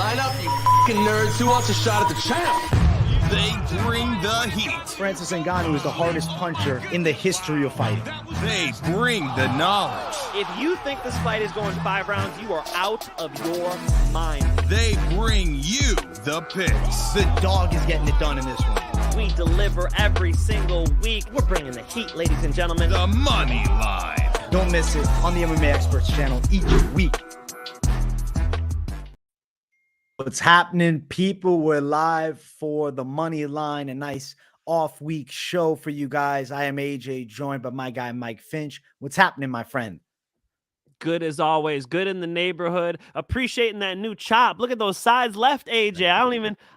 Line up, you fucking nerds. Who wants a shot at the champ? They bring the heat. Francis Ngannou is the hardest puncher in the history of fighting. They bring the knowledge. If you think this fight is going 5 rounds, you are out of your mind. They bring you the picks. The dog is getting it done in this one. We deliver every single week. We're bringing the heat, ladies and gentlemen. The money line. Don't miss it on the MMA Experts channel each week. What's happening, people? We're live for the Money Line, a nice off-week show for you guys. I am AJ, joined by my guy, Mike Finch. What's happening, my friend? Good as always. Good in the neighborhood. Appreciating that new chop. Look at those sides left, AJ. I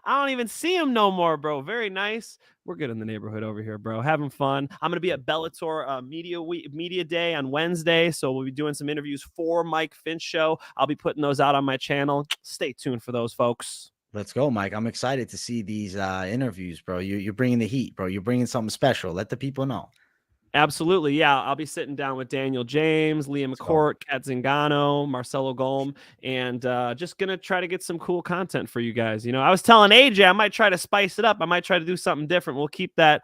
don't even see him no more, bro. Very nice. We're good in the neighborhood over here, bro. Having fun. I'm going to be at Bellator Media Day on Wednesday, so we'll be doing some interviews for Mike Finch show. I'll be putting those out on my channel. Stay tuned for those, folks. Let's go, Mike. I'm excited to see these interviews, bro. You're bringing the heat, bro. You're bringing something special. Let the people know. Absolutely, yeah. I'll be sitting down with Daniel James, Liam McCourt, Kat Zingano, Marcelo Golm, and just gonna try to get some cool content for you guys. You know, I was telling AJ I might try to spice it up. I might try to do something different. We'll keep that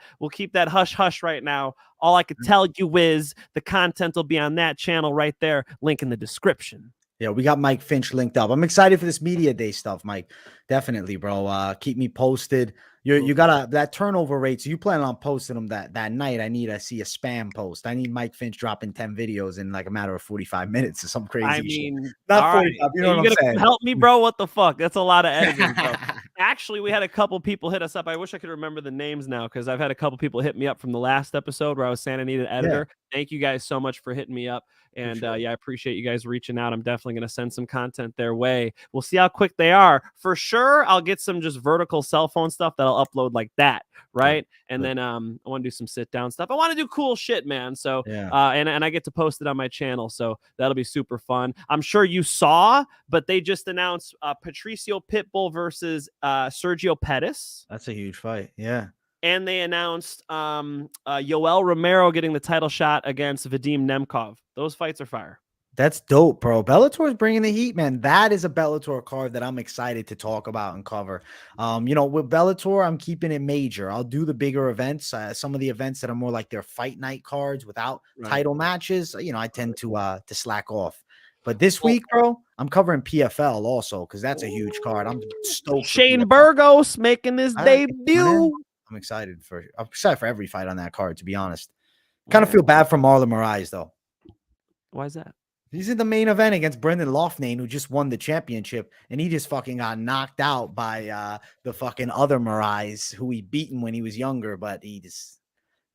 hush hush right now. All I could tell you is the content will be on that channel right there. Link in the description. Yeah, we got Mike Finch linked up. I'm excited for this media day stuff, Mike. Definitely, bro. Keep me posted. You got that turnover rate. So you plan on posting them that night. I see a spam post. I need Mike Finch dropping 10 videos in like a matter of 45 minutes or some crazy I mean, shit. Not 45. Right. You know what I'm saying? Help me, bro. What the fuck? That's a lot of editing, bro. Actually, we had a couple people hit us up. I wish I could remember the names now because I've had a couple people hit me up from the last episode where I was saying I needed an editor. Yeah. Thank you guys so much for hitting me up. And yeah, I appreciate you guys reaching out. I'm definitely going to send some content their way. We'll see how quick they are. For sure, I'll get some just vertical cell phone stuff that I'll upload like that, right? And then I want to do some sit-down stuff. I want to do cool shit, man. So, and I get to post it on my channel. So that'll be super fun. I'm sure you saw, but they just announced Patricio Pitbull versus Sergio Pettis. That's a huge fight. Yeah. And they announced Yoel Romero getting the title shot against Vadim Nemkov. Those fights are fire. That's dope, bro. Bellator is bringing the heat, man. That is a Bellator card that I'm excited to talk about and cover. You know, with Bellator, I'm keeping it major. I'll do the bigger events. Some of the events that are more like their fight night cards without title matches, you know, I tend to slack off. But this week, bro, I'm covering PFL also because that's a huge card. I'm stoked. Shane Burgos making his debut. I'm excited for every fight on that card, to be honest. Kind of feel bad for Marlon Moraes, though. Why is that? He's in the main event against Brendan Loughnane, who just won the championship, and he just fucking got knocked out by the fucking other Moraes, who he beaten when he was younger, but he just...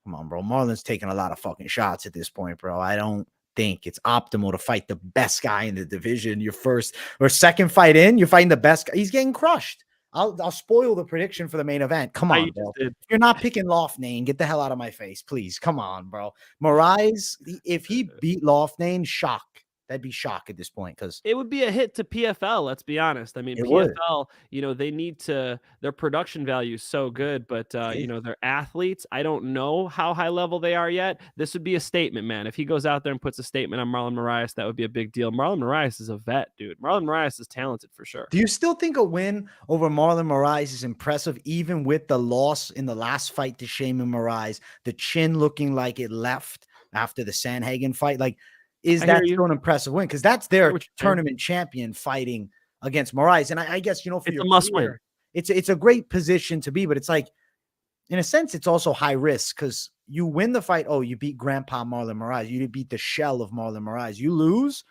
Come on, bro. Marlon's taking a lot of fucking shots at this point, bro. I don't think it's optimal to fight the best guy in the division. Your first or second fight in, you're fighting the best guy. He's getting crushed. I'll spoil the prediction for the main event. Come on, bro. You're not picking Loughnane. Get the hell out of my face, please. Come on, bro. Moraes, if he beat Loughnane, shock. That'd be shock at this point because it would be a hit to PFL. Let's be honest. I mean, PFL, you know, they need to, their production value is so good, but, you know, their athletes, I don't know how high level they are yet. This would be a statement, man. If he goes out there and puts a statement on Marlon Moraes, that would be a big deal. Marlon Moraes is a vet, dude. Marlon Moraes is talented for sure. Do you still think a win over Marlon Moraes is impressive, even with the loss in the last fight to Shaman Moraes, the chin looking like it left after the Sanhagen fight? Like, is that still an impressive win? Because that's their tournament champion fighting against Moraes. And I guess, you know, for your must win. It's a great position to be, but it's like, in a sense, it's also high risk because you win the fight. Oh, you beat Grandpa Marlon Moraes. You beat the shell of Marlon Moraes. You lose.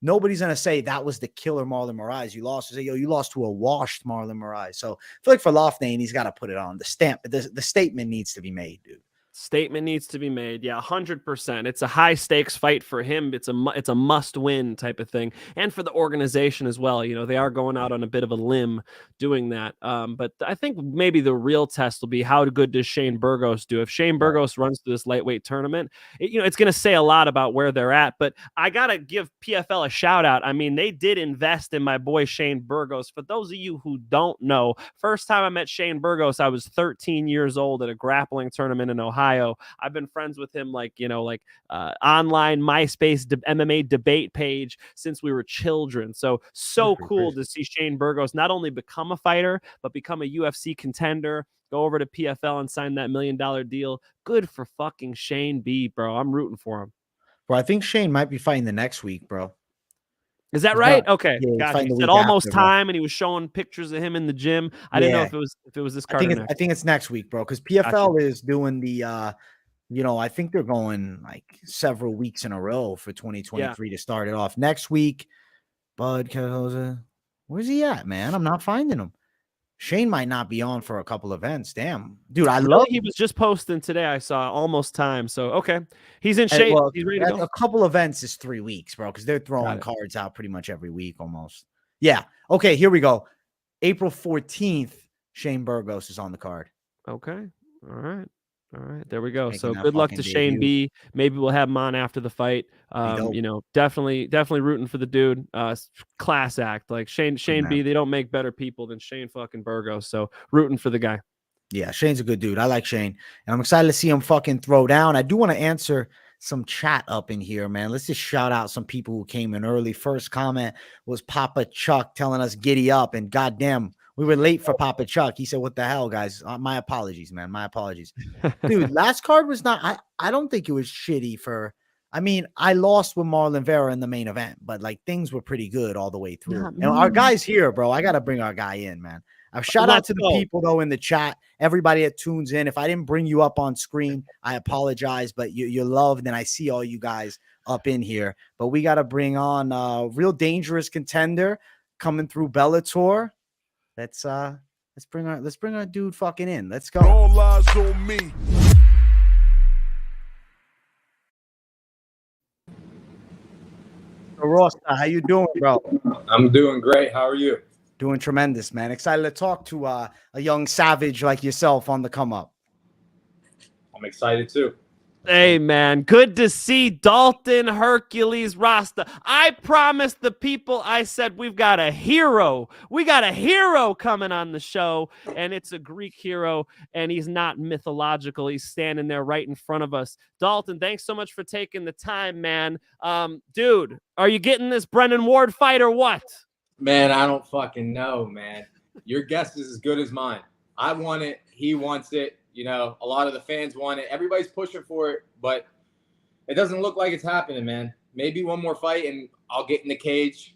Nobody's going to say that was the killer Marlon Moraes. You lost. Say, yo, you lost to a washed Marlon Moraes. So I feel like for Loughnane, he's got to put it on the stamp. The statement needs to be made, dude. Statement needs to be made. Yeah, 100%. It's a high stakes fight for him. It's a must win type of thing. And for the organization as well. You know, they are going out on a bit of a limb doing that. But I think maybe the real test will be how good does Shane Burgos do? If Shane Burgos runs through this lightweight tournament, you know, it's going to say a lot about where they're at. But I got to give PFL a shout out. I mean, they did invest in my boy Shane Burgos. For those of you who don't know, first time I met Shane Burgos, I was 13 years old at a grappling tournament in Ohio. Ohio. I've been friends with him, like, online MySpace MMA debate page since we were children. So cool to see Shane Burgos not only become a fighter, but become a UFC contender, go over to PFL and sign that $1 million deal. Good for fucking Shane B, bro. I'm rooting for him. Bro, I think Shane might be fighting the next week, bro. Is that right? Okay, yeah, gotcha. He said almost time, and he was showing pictures of him in the gym. I didn't know if it was this card. I think it's next week, bro, because PFL is doing the I think they're going like several weeks in a row for 2023 to start it off next week. Bud Cahoza, where's he at, man? I'm not finding him. Shane might not be on for a couple events. Damn, dude, He was just posting today. I saw almost time. So okay, he's in shape. He's ready to go. A couple events is 3 weeks, bro, because they're throwing cards out pretty much every week almost. Yeah. Okay, here we go. April 14th, Shane Burgos is on the card. Okay. All right, there we go. So good luck to Shane B. Maybe we'll have him on after the fight. Definitely rooting for the dude. Class act. Like Shane B, they don't make better people than Shane fucking Burgos. So rooting for the guy. Yeah, Shane's a good dude. I like Shane. And I'm excited to see him fucking throw down. I do want to answer some chat up in here, man. Let's just shout out some people who came in early. First comment was Papa Chuck telling us giddy up, and goddamn, we were late for Papa Chuck. He said, what the hell, guys? My apologies, man. My apologies. Dude, last card was not, I don't think it was shitty I lost with Marlon Vera in the main event, but like things were pretty good all the way through. And our guy's here, bro. I got to bring our guy in, man. Shout out to the people, though, in the chat. Everybody that tunes in. If I didn't bring you up on screen, I apologize, but you're loved, and I see all you guys up in here. But we got to bring on a real dangerous contender coming through Bellator. Let's bring our dude fucking in. Let's go. All eyes on me. Rosta, how you doing, bro? I'm doing great. How are you? Doing tremendous, man. Excited to talk to a young savage like yourself on the come up. I'm excited too. Hey, man, good to see Dalton Hercules Rosta. I promised the people, I said, we've got a hero. We got a hero coming on the show, and it's a Greek hero, and he's not mythological. He's standing there right in front of us. Dalton, thanks so much for taking the time, man. Dude, are you getting this Brennan Ward fight or what? Man, I don't fucking know, man. Your guess is as good as mine. I want it. He wants it. You know, a lot of the fans want it. Everybody's pushing for it, but it doesn't look like it's happening, man. Maybe one more fight, and I'll get in the cage,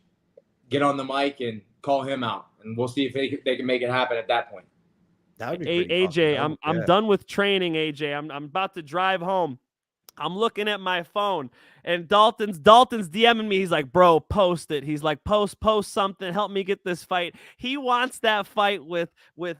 get on the mic, and call him out, and we'll see if they can make it happen at that point. That would be AJ, I'm done with training, AJ. I'm about to drive home. I'm looking at my phone, and Dalton's DMing me. He's like, bro, post it. He's like, post something. Help me get this fight. He wants that fight with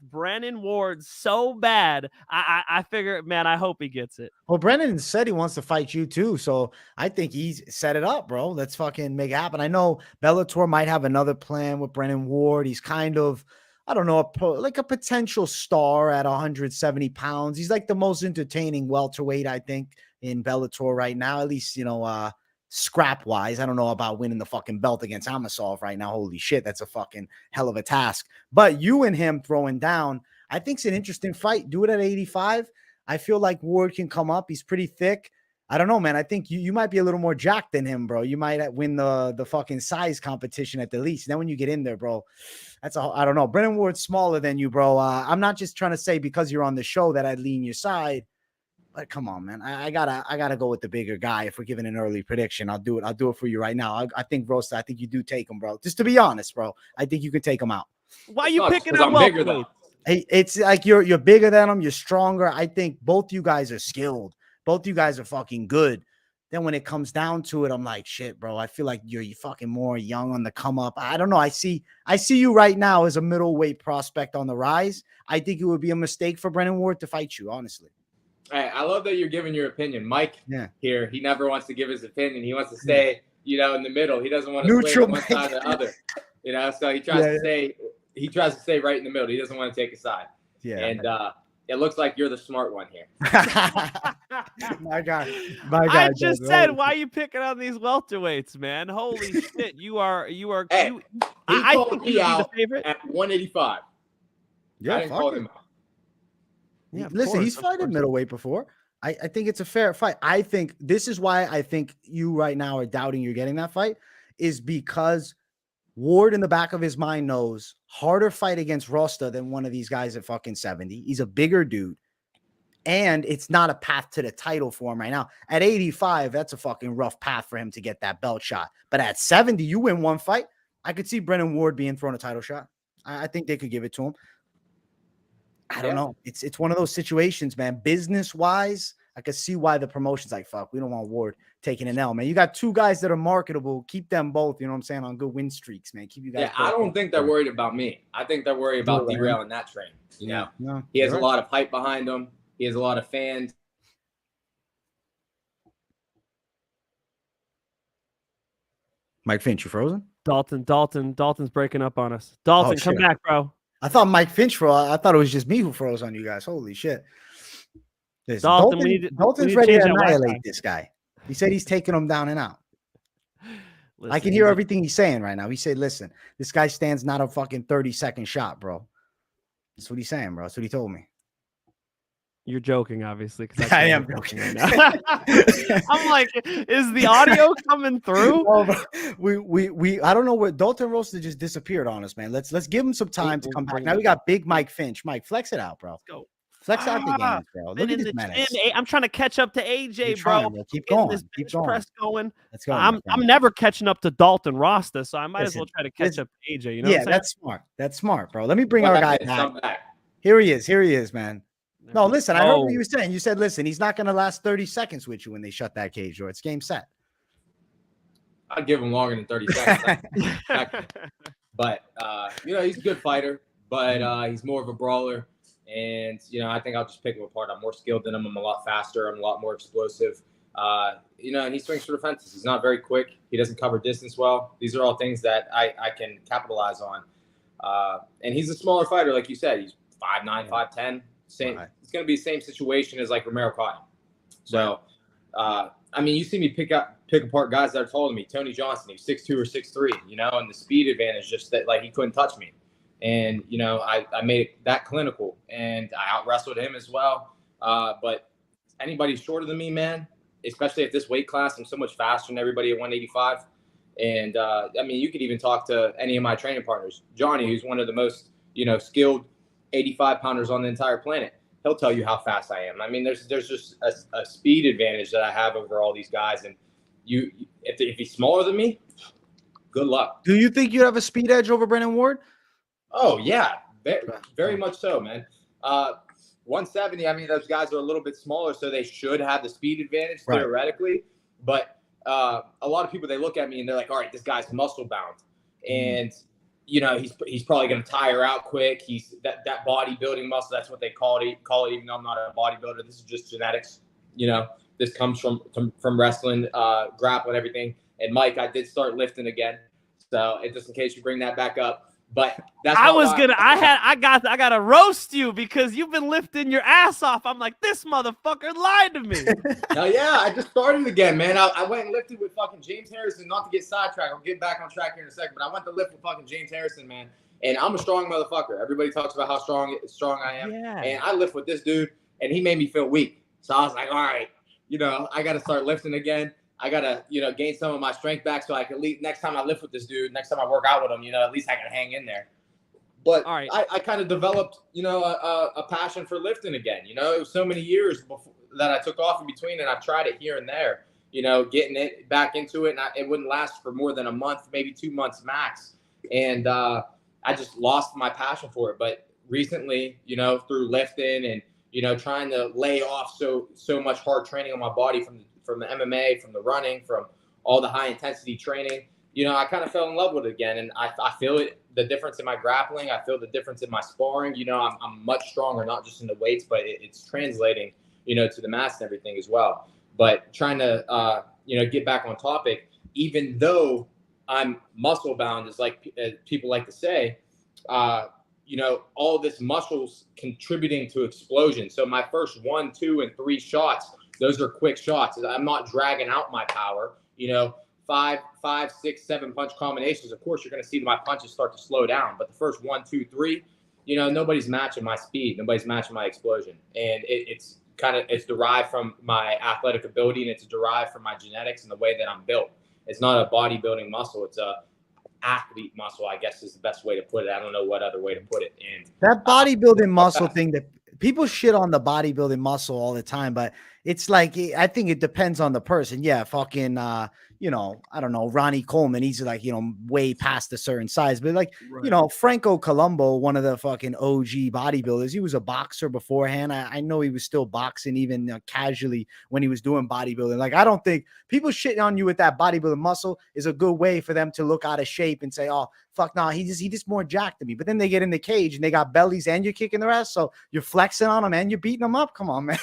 Brennan Ward so bad. I figure, man, I hope he gets it. Well, Brennan said he wants to fight you too, so I think he's set it up, bro. Let's fucking make it happen. I know Bellator might have another plan with Brennan Ward. He's kind of, I don't know, like a potential star at 170 pounds. He's like the most entertaining welterweight, I think, in Bellator right now, at least, scrap wise. I don't know about winning the fucking belt against Amasov right now. Holy shit, that's a fucking hell of a task. But you and him throwing down, I think it's an interesting fight. Do it at 85. I feel like Ward can come up. He's pretty thick. I don't know, man. I think you might be a little more jacked than him, bro. You might win the fucking size competition at the least. Then when you get in there, bro, I don't know. Brennan Ward's smaller than you, bro. I'm not just trying to say because you're on the show that I'd lean your side. But come on, man. I gotta go with the bigger guy. If we're giving an early prediction, I'll do it. I'll do it for you right now. I think, Rosta, I think you do take him, bro. Just to be honest, bro. I think you could take him out. Why are you picking up welterweight? Hey, it's like you're bigger than him. You're stronger. I think both you guys are skilled. Both you guys are fucking good. Then when it comes down to it, I'm like, shit, bro. I feel like you're fucking more young on the come up. I don't know. I see you right now as a middleweight prospect on the rise. I think it would be a mistake for Brennan Ward to fight you, honestly. Hey, I love that you're giving your opinion. Mike here, he never wants to give his opinion. He wants to stay, in the middle. He doesn't want to sway one side or the other. So he tries to stay right in the middle. He doesn't want to take a side. Yeah. And it looks like you're the smart one here. My God. I just said, why are you picking on these welterweights, man? Holy shit. Hey, I called me out at 185. Yeah, I didn't call him out. Yeah, listen, he's fighted middleweight before. I think it's a fair fight. I think this is why I think you right now are doubting you're getting that fight, is because Ward in the back of his mind knows harder fight against Rosta than one of these guys at fucking 70. He's a bigger dude. And it's not a path to the title for him right now. At 85, that's a fucking rough path for him to get that belt shot. But at 70, you win one fight. I could see Brennan Ward being thrown a title shot. I think they could give it to him. I don't know. It's one of those situations, man. Business-wise, I could see why the promotion's like, fuck, we don't want Ward taking an L, man. You got two guys that are marketable. Keep them both, you know what I'm saying, on good win streaks, man. Keep you guys. Yeah, I don't think they're worried about me. I think they're worried about derailing that train. You know, he has a lot of hype behind him. He has a lot of fans. Mike Finch, you frozen? Dalton's breaking up on us. Dalton, come back, bro. I thought Mike Finch froze. I thought it was just me who froze on you guys. Holy shit. Listen, Dalton's ready to annihilate this guy. He said he's taking him down and out. Listen, I can hear everything he's saying right now. He said, listen, this guy stands not a fucking 30-second shot, bro. That's what he's saying, bro. That's what he told me. You're joking, obviously. I am joking. Right now. I'm like, is the audio coming through? We I don't know where Dalton Rosta just disappeared on us, man. Let's give him some time to come back. Now we got big Mike Finch. Mike, flex it out, bro. Let's go. Flex out the games, bro. Look at this menace. I'm trying to catch up to AJ, bro. Keep going. This Keep going. press going. Let's go. I'm never catching up to Dalton Rosta, so I might as well try to catch up to AJ. You know? Yeah, that's smart. That's smart, bro. Let me bring our guy back. Here he is, man. No, listen, I heard what you were saying. You said, listen, he's not going to last 30 seconds with you when they shut that cage door. It's game set. I'd give him longer than 30 seconds. But, he's a good fighter, but he's more of a brawler. And, I think I'll just pick him apart. I'm more skilled than him. I'm a lot faster. I'm a lot more explosive. And he swings for the fences. He's not very quick. He doesn't cover distance well. These are all things that I can capitalize on. And he's a smaller fighter, like you said. He's 5'9", 5'10". Same. Right. It's going to be the same situation as like Romero Cotton. So, you see me pick apart guys that are taller than me. Tony Johnson, he's 6'2" or 6'3", and the speed advantage just that like he couldn't touch me. And, I made it that clinical and I out wrestled him as well. But anybody shorter than me, man, especially at this weight class, I'm so much faster than everybody at 185. And, you could even talk to any of my training partners. Johnny, who's one of the most, skilled 85-pounders on the entire planet. He'll tell you how fast I am. There's just a speed advantage that I have over all these guys. And if he's smaller than me, good luck. Do you think you have a speed edge over Brennan Ward? Oh, yeah. Very much so, man. 170, those guys are a little bit smaller, so they should have the speed advantage theoretically. But a lot of people, they look at me and they're like, all right, this guy's muscle bound. And he's probably going to tire out quick. He's that bodybuilding muscle. That's what they call it. Even though I'm not a bodybuilder, this is just genetics. This comes from wrestling, grappling, everything. And Mike, I did start lifting again. So just in case you bring that back up, but that's I gotta roast you because you've been lifting your ass off. I'm like, this motherfucker lied to me. Hell yeah, I just started again, man. I went and lifted with fucking James Harrison. Not to get sidetracked, I'll get back on track here in a second. But I went to lift with fucking James Harrison, man. And I'm a strong motherfucker. Everybody talks about how strong I am. Yeah. And I lift with this dude, and he made me feel weak. So I was like, all right, I got to start lifting again. I got to, gain some of my strength back so I can next time I lift with this dude, next time I work out with him, at least I can hang in there. But all right. I kind of developed, a passion for lifting again. It was so many years before that I took off in between, and I've tried it here and there, getting it back into it. And it wouldn't last for more than a month, maybe 2 months max. And I just lost my passion for it. But recently, through lifting and, trying to lay off so much hard training on my body from the MMA, from the running, from all the high intensity training, I kind of fell in love with it again. And I feel the difference in my grappling. I feel the difference in my sparring. I'm much stronger, not just in the weights, but it's translating, to the mass and everything as well. But trying to, get back on topic, even though I'm muscle bound, as people like to say, all this muscles contributing to explosion. So my first 1, 2, and 3 shots, those are quick shots. I'm not dragging out my power. 5, 6, 7 punch combinations. Of course, you're going to see my punches start to slow down. But the first 1, 2, 3, nobody's matching my speed. Nobody's matching my explosion. And it's it's derived from my athletic ability, and it's derived from my genetics and the way that I'm built. It's not a bodybuilding muscle. It's a athlete muscle, I guess is the best way to put it. I don't know what other way to put it. And that bodybuilding muscle thing, that people shit on the bodybuilding muscle all the time, but it's like, I think it depends on the person. Yeah, fucking, you know, I don't know, Ronnie Coleman, he's like, you know, way past a certain size, but like, you know, Franco Colombo, one of the fucking OG bodybuilders, he was a boxer beforehand. I know he was still boxing even casually when he was doing bodybuilding. Like, I don't think people shitting on you with that bodybuilding muscle is a good way for them to look out of shape and say, oh, fuck, no, he just more jacked than me. But then they get in the cage and they got bellies and you're kicking their ass, so you're flexing on them and you're beating them up. Come on, man.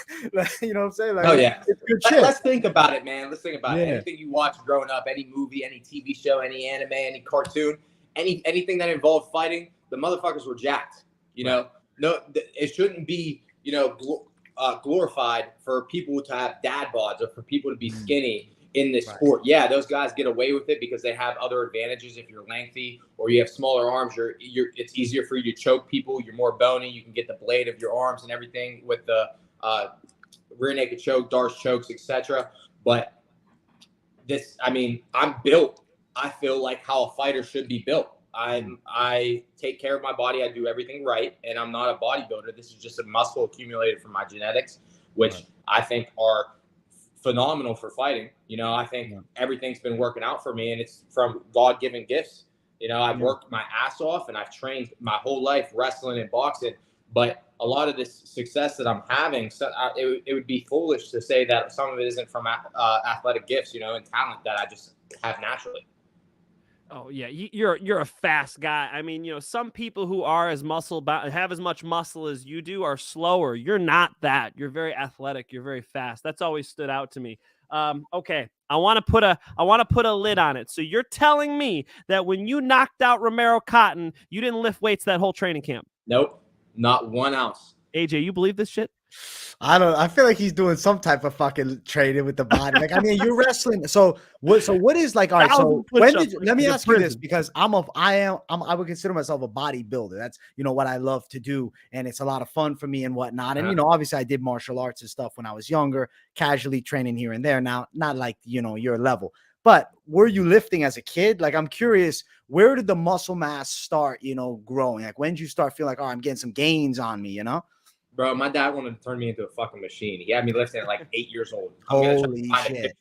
You know what I'm saying? Like, oh yeah, it's good shit. Let's think about it, man. Let's think about it. Anything you watch growing up, any movie, any TV show, any anime, any cartoon, anything that involved fighting, the motherfuckers were jacked. You know, no, it shouldn't be, you know, glorified for people to have dad bods or for people to be skinny in this sport. Yeah, those guys get away with it because they have other advantages. If you're lengthy or you have smaller arms, it's easier for you to choke people. You're more bony. You can get the blade of your arms and everything with the rear naked choke, Darce chokes, etc. But this, I mean, I'm built, I feel like how a fighter should be built. I take care of my body. I do everything right. And I'm not a bodybuilder. This is just a muscle accumulated from my genetics, which I think are phenomenal for fighting. You know, I think everything's been working out for me, and it's from God-given gifts. You know, I've worked my ass off and I've trained my whole life wrestling and boxing, but a lot of this success that I'm having, so it would be foolish to say that some of it isn't from athletic gifts, you know, and talent that I just have naturally. Oh yeah, you're a fast guy. I mean, you know, some people who are as have as much muscle as you do are slower. You're not that. You're very athletic. You're very fast. That's always stood out to me. Okay, I want to put a lid on it. So you're telling me that when you knocked out Romero Cotton, you didn't lift weights that whole training camp? Nope, not 1 ounce. AJ, you believe this shit? I feel like he's doing some type of fucking training with the body. Like, I mean, you're wrestling. So what is like, all right, so let me ask you this, because I would consider myself a bodybuilder. That's, you know, what I love to do. And it's a lot of fun for me and whatnot. And, you know, obviously I did martial arts and stuff when I was younger, casually training here and there. Now, not like, you know, your level, but were you lifting as a kid? Like, I'm curious, where did the muscle mass start, you know, growing? Like, when did you start feeling like, oh, I'm getting some gains on me, you know? Bro, my dad wanted to turn me into a fucking machine. He had me lifting at like 8 years old. Holy shit.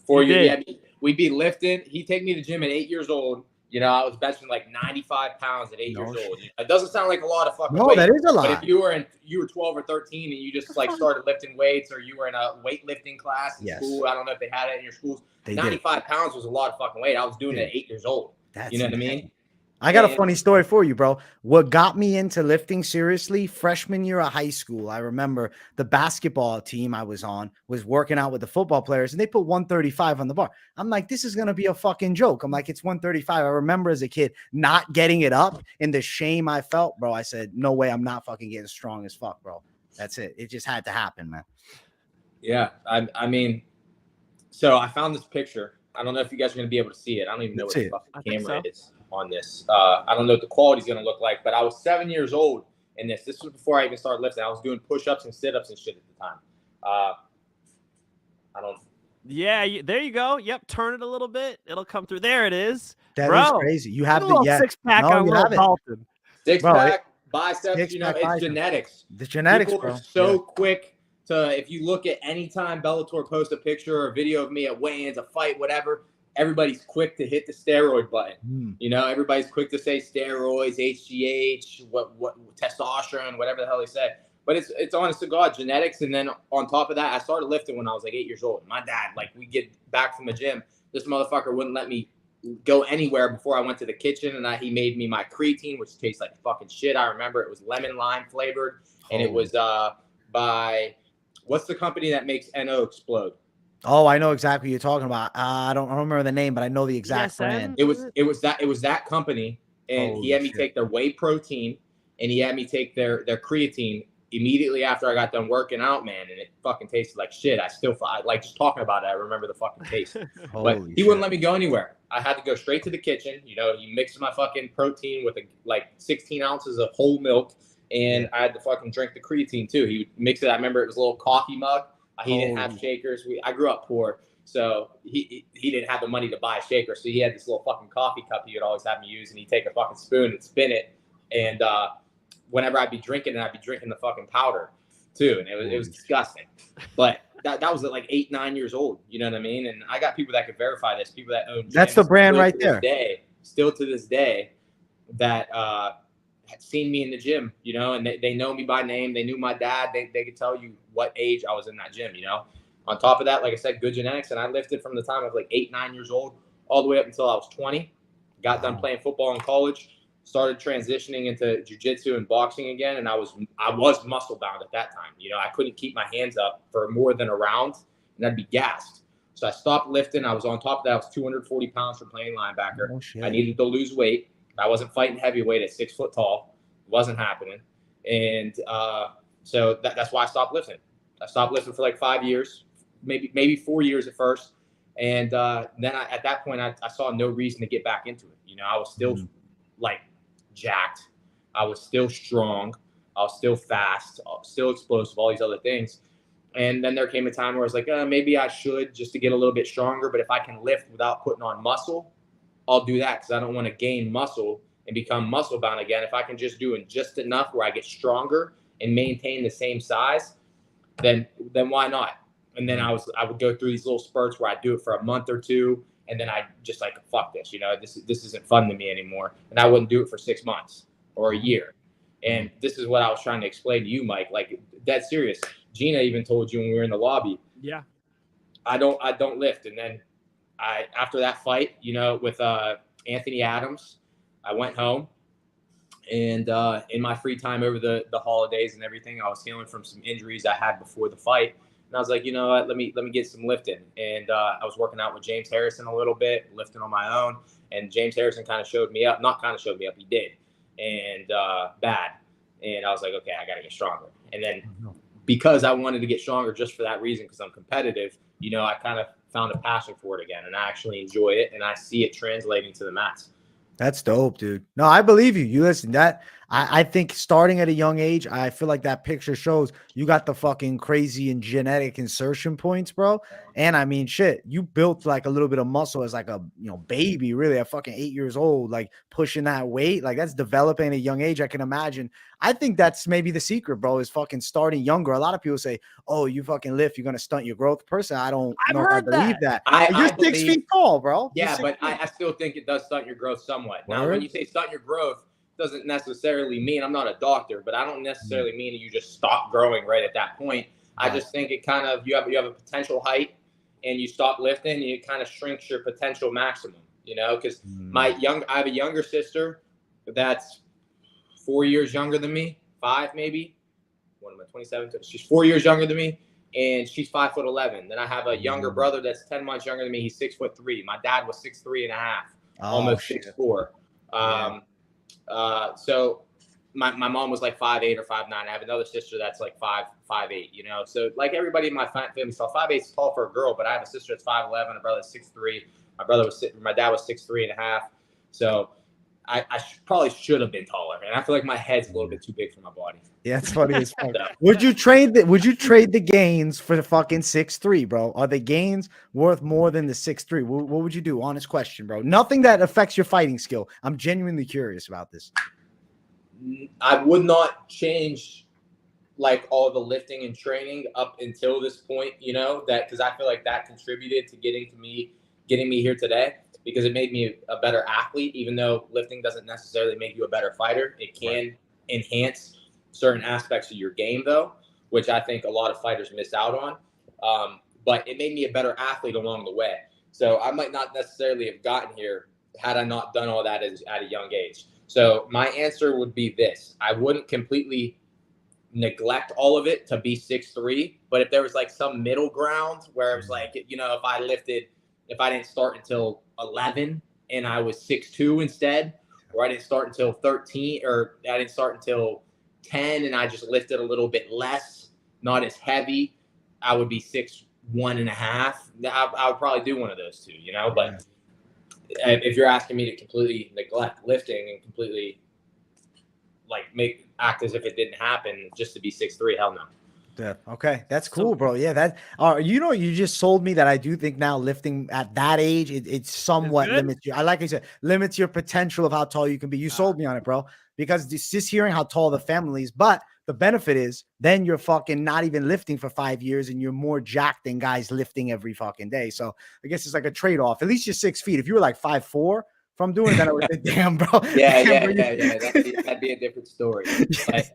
For you. We'd be lifting. He'd take me to the gym at 8 years old. You know, I was benching like 95 pounds at 8 years old. It doesn't sound like a lot of fucking weight. That is a lot. But if you were 12 or 13 and you just like started lifting weights, or you were in a weightlifting class in school, I don't know if they had it in your schools. 95 pounds was a lot of fucking weight. I was doing it at 8 years old. You know what I mean? I got a funny story for you, bro. What got me into lifting seriously, freshman year of high school, I remember the basketball team I was on was working out with the football players, and they put 135 on the bar. I'm like, this is going to be a fucking joke. I'm like, it's 135. I remember as a kid not getting it up, and the shame I felt, bro. I said, no way, I'm not fucking getting strong as fuck, bro. That's it. It just had to happen, man. Yeah, I mean, so I found this picture. I don't know if you guys are going to be able to see it. I don't even know what the fucking camera is on this. I don't know what the quality is going to look like, but I was 7 years old in this. This was before I even started lifting. I was doing push-ups and sit-ups and shit at the time. I don't. Yeah, there you go. Yep, turn it a little bit. It'll come through. There it is. That is crazy. You have the six-pack on little Dalton. Six-pack, biceps. You know, it's genetics. The genetics, people bro. Are so quick to, if you look at any time Bellator post a picture or a video of me at weigh-ins, a fight, whatever, everybody's quick to hit the steroid button. You know, everybody's quick to say steroids, HGH, what testosterone, whatever the hell they say. But it's honest to God, genetics. And then on top of that, I started lifting when I was like 8 years old. My dad, like, we get back from the gym, this motherfucker wouldn't let me go anywhere before I went to the kitchen, and he made me my creatine, which tastes like fucking shit. I remember it was lemon lime flavored, and it was by, what's the company that makes NO explode? Oh, I know exactly what you're talking about. I don't remember the name, but I know the exact brand. It was that company, and he had me take their whey protein, and he had me take their creatine immediately after I got done working out, man, and it fucking tasted like shit. I like just talking about it. I remember the fucking taste. But he wouldn't let me go anywhere. I had to go straight to the kitchen. You know, you mix my fucking protein with like 16 ounces of whole milk, and I had to fucking drink the creatine too. He would mix it. I remember it was a little coffee mug. He didn't have shakers. I grew up poor, so he didn't have the money to buy shakers. So he had this little fucking coffee cup he would always have me use, and he'd take a fucking spoon and spin it. And whenever I'd be drinking it, I'd be drinking the fucking powder too, and it was disgusting. But that was at like 8, 9 years old. You know what I mean? And I got people that could verify this. People that own gyms, that's the brand right there. Still to this day, that had seen me in the gym, you know, and they know me by name. They knew my dad. They could tell you what age I was in that gym, you know. On top of that, like I said, good genetics, and I lifted from the time I was like 8, 9 years old all the way up until I was 20. Got done playing football in college. Started transitioning into jiu-jitsu and boxing again, and I was muscle bound at that time. You know, I couldn't keep my hands up for more than a round, and I'd be gassed. So I stopped lifting. I was on top of that. I was 240 pounds for playing linebacker. Oh, I needed to lose weight. I wasn't fighting heavyweight at 6 foot tall. It wasn't happening, and so that's why I stopped lifting. I stopped lifting for like 5 years, maybe 4 years at first, and then at that point I saw no reason to get back into it. You know, I was still like jacked. I was still strong. I was still fast, still explosive, all these other things. And then there came a time where I was like, maybe I should, just to get a little bit stronger. But if I can lift without putting on muscle, I'll do that, because I don't want to gain muscle and become muscle bound again. If I can just do it just enough where I get stronger and maintain the same size, then why not? And then I would go through these little spurts where I do it for a month or two, and then I just like, fuck this, you know, this isn't fun to me anymore. And I wouldn't do it for 6 months or a year. And this is what I was trying to explain to you, Mike. Like, that's serious. Gina even told you when we were in the lobby. Yeah. I don't lift. And then after that fight, you know, with Anthony Adams, I went home, and in my free time over the holidays and everything, I was healing from some injuries I had before the fight. And I was like, you know what, let me get some lifting. And I was working out with James Harrison a little bit, lifting on my own. And James Harrison kind of showed me up, not kind of showed me up, he did. And bad. And I was like, okay, I got to get stronger. And then because I wanted to get stronger just for that reason, because I'm competitive, you know, I kind of found a passion for it again, and I actually enjoy it, and I see it translating to the mats. That's dope, dude. No, I believe you. You listen, I think starting at a young age, I feel like that picture shows you got the fucking crazy and genetic insertion points, bro. And I mean, shit, you built like a little bit of muscle as like a, you know, baby, really at fucking 8 years old, like pushing that weight. Like, that's developing at a young age. I can imagine. I think that's maybe the secret, bro, is fucking starting younger. A lot of people say, oh, you fucking lift, you're going to stunt your growth. Personally, I don't know if I believe that. You're 6 feet tall, bro. Yeah, but I still think it does stunt your growth somewhat. Now, when you say stunt your growth, doesn't necessarily mean, I'm not a doctor, but I don't necessarily mean that you just stop growing right at that point. I just think it kind of, you have a potential height, and you stop lifting, and it kind of shrinks your potential maximum, you know, because I have a younger sister that's 4 years younger than me, 5 maybe. What am I, 27? She's 4 years younger than me, and she's 5'11". Then I have a younger brother that's 10 months younger than me. He's 6'3". My dad was 6'3.5", almost 6'4". So my mom was like 5'8" or 5'9". I have another sister that's like 5'8", you know. So like everybody in my family, so 5'8" is tall for a girl, but I have a sister that's 5'11", a brother that's 6'3". My dad was 6'3.5". So I probably should have been taller, and I feel like my head's a little bit too big for my body. Yeah, it's funny as fuck. Would you trade the gains for the fucking 6'3", bro? Are the gains worth more than the 6'3"? What would you do? Honest question, bro. Nothing that affects your fighting skill. I'm genuinely curious about this. I would not change like all the lifting and training up until this point, you know, that because I feel like that contributed to getting me here today, because it made me a better athlete. Even though lifting doesn't necessarily make you a better fighter, it can enhance certain aspects of your game, though, which I think a lot of fighters miss out on. But it made me a better athlete along the way. So I might not necessarily have gotten here had I not done all that at a young age. So my answer would be this: I wouldn't completely neglect all of it to be 6'3", but if there was like some middle ground where it was like, you know, if I didn't start until 11 and I was 6'2" instead, or I didn't start until 13, or I didn't start until 10 and I just lifted a little bit less, not as heavy, I would be 6'1.5". I would probably do one of those two, you know. But if you're asking me to completely neglect lifting and completely like make act as if it didn't happen just to be 6'3". Hell no. Yeah. Okay, that's cool, bro. Yeah, that you just sold me that I do think now lifting at that age, it somewhat limits you. I like I said, limits your potential of how tall you can be. You sold me on it, bro. Because just hearing how tall the family is, but the benefit is then you're fucking not even lifting for 5 years and you're more jacked than guys lifting every fucking day. So I guess it's like a trade-off. At least you're 6 feet. If you were like 5'4" from doing that, I would say, damn, bro. Yeah, Damn, yeah. That'd be a different story. But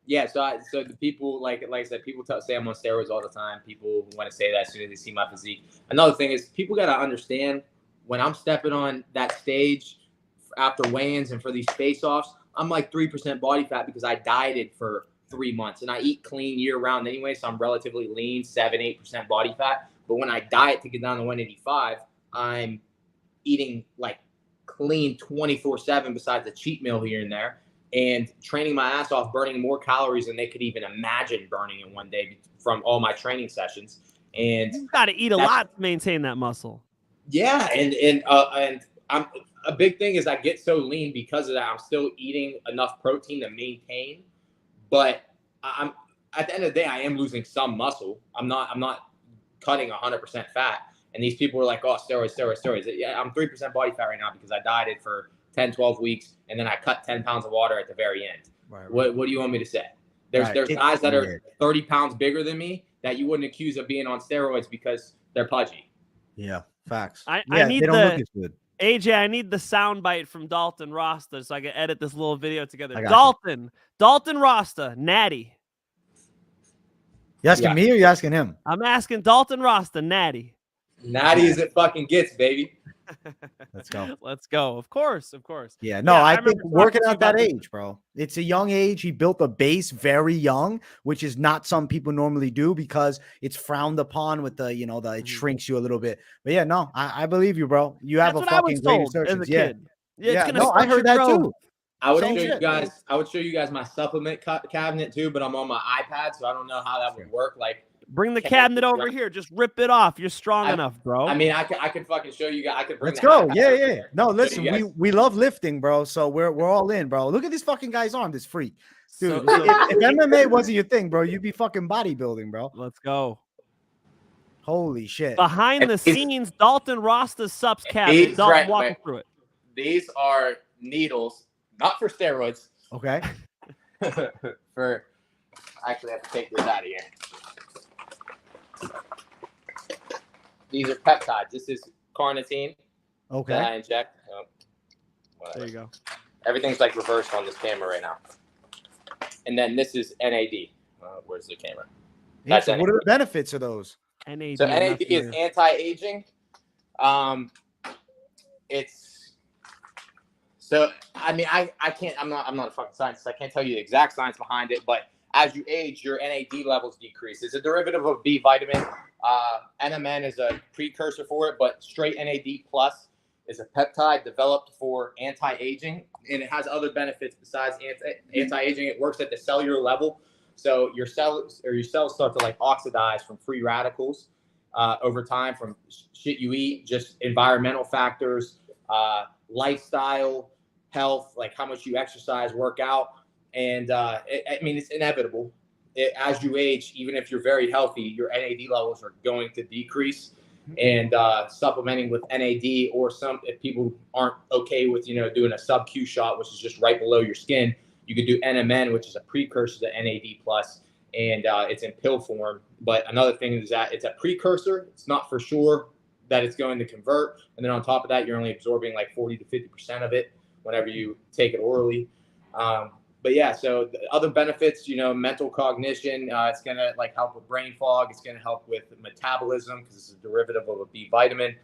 yeah, so the people like I said, people say I'm on steroids all the time. People want to say that as soon as they see my physique. Another thing is people got to understand when I'm stepping on that stage after weigh-ins and for these face-offs, I'm like 3% body fat because I dieted for 3 months and I eat clean year-round anyway, so I'm relatively lean, 7-8% body fat. But when I diet to get down to 185, I'm eating like clean 24/7 besides a cheat meal here and there. And training my ass off, burning more calories than they could even imagine burning in one day from all my training sessions. And you got to eat a lot to maintain that muscle. Yeah, and I'm a big thing is I get so lean because of that. I'm still eating enough protein to maintain, but I'm at the end of the day I am losing some muscle. I'm not cutting 100% fat. And these people are like, oh, steroids. Yeah, I'm 3% body fat right now because I dieted for 10, 12 weeks, and then I cut 10 pounds of water at the very end. Right. What do you want me to say? There's guys that are 30 pounds bigger than me that you wouldn't accuse of being on steroids because they're pudgy. Yeah, facts. I need AJ, I need the sound bite from Dalton Rosta so I can edit this little video together. Dalton Rosta, natty. You asking me or you asking him? I'm asking Dalton Rosta, natty. Natty as it fucking gets, baby. Let's go. Let's go. Of course. Yeah, no, I think working at that age, bro. It's a young age. He built a base very young, which is not some people normally do because it's frowned upon with the, it shrinks you a little bit. But yeah, no, I believe you, bro. You have a fucking great insertions. Yeah. I heard that too. I would show you guys my supplement cabinet too, but I'm on my iPad, so I don't know how that would work. Like, bring the cabinet over here. Just rip it off. You're strong enough, bro. I mean, I could fucking show you guys. I could bring. Let's go. Yeah. No, listen, we love lifting, bro. So we're all in, bro. Look at this fucking guy's arm. This freak, dude. If MMA wasn't your thing, bro, you'd be fucking bodybuilding, bro. Let's go. Holy shit. Behind the scenes, Dalton Rosta's subs cabinet. Dalton, walk me through it. These are needles, not for steroids. Okay. Actually, I have to take this out of here. These are peptides. This is carnitine. Okay. That I inject. There you go. Everything's like reversed on this camera right now. And then this is NAD. Where's the camera? What are the benefits of those? NAD. So NAD is anti-aging. I'm not a fucking scientist. I can't tell you the exact science behind it, but as you age, your NAD levels decrease. It's a derivative of B vitamin. NMN is a precursor for it, but straight NAD plus is a peptide developed for anti-aging, and it has other benefits besides anti-aging. It works at the cellular level, so your cells start to like oxidize from free radicals over time from shit you eat, just environmental factors, lifestyle, health, like how much you exercise, work out. And it's inevitable. As you age, even if you're very healthy, your NAD levels are going to decrease. And supplementing with NAD, or if people aren't okay with doing a sub-Q shot, which is just right below your skin, you could do NMN, which is a precursor to NAD plus, and it's in pill form. But another thing is that it's a precursor. It's not for sure that it's going to convert. And then on top of that, you're only absorbing like 40 to 50% of it whenever you take it orally. But yeah, so the other benefits, mental cognition, it's going to like help with brain fog. It's going to help with metabolism because it's a derivative of a B vitamin.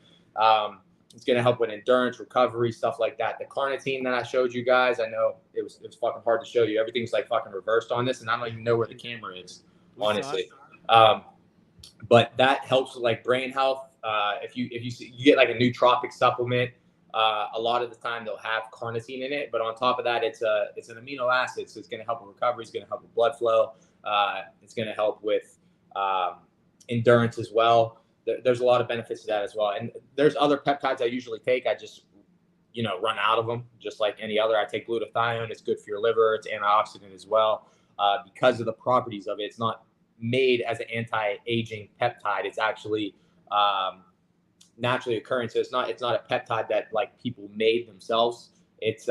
It's going to help with endurance, recovery, stuff like that. The carnitine that I showed you guys, I know it was fucking hard to show you. Everything's like fucking reversed on this, and I don't even know where the camera is, honestly. But that helps with like brain health. If you get like a nootropic supplement, a lot of the time they'll have carnitine in it, but on top of that, it's an amino acid, so it's going to help with recovery. It's going to help with blood flow. It's going to help with endurance as well. There's a lot of benefits to that as well. And there's other peptides I usually take. I just run out of them just like any other. I take glutathione. It's good for your liver. It's antioxidant as well. Because of the properties of it, it's not made as an anti-aging peptide. It's actually naturally occurring. So it's not a peptide that like people made themselves. It's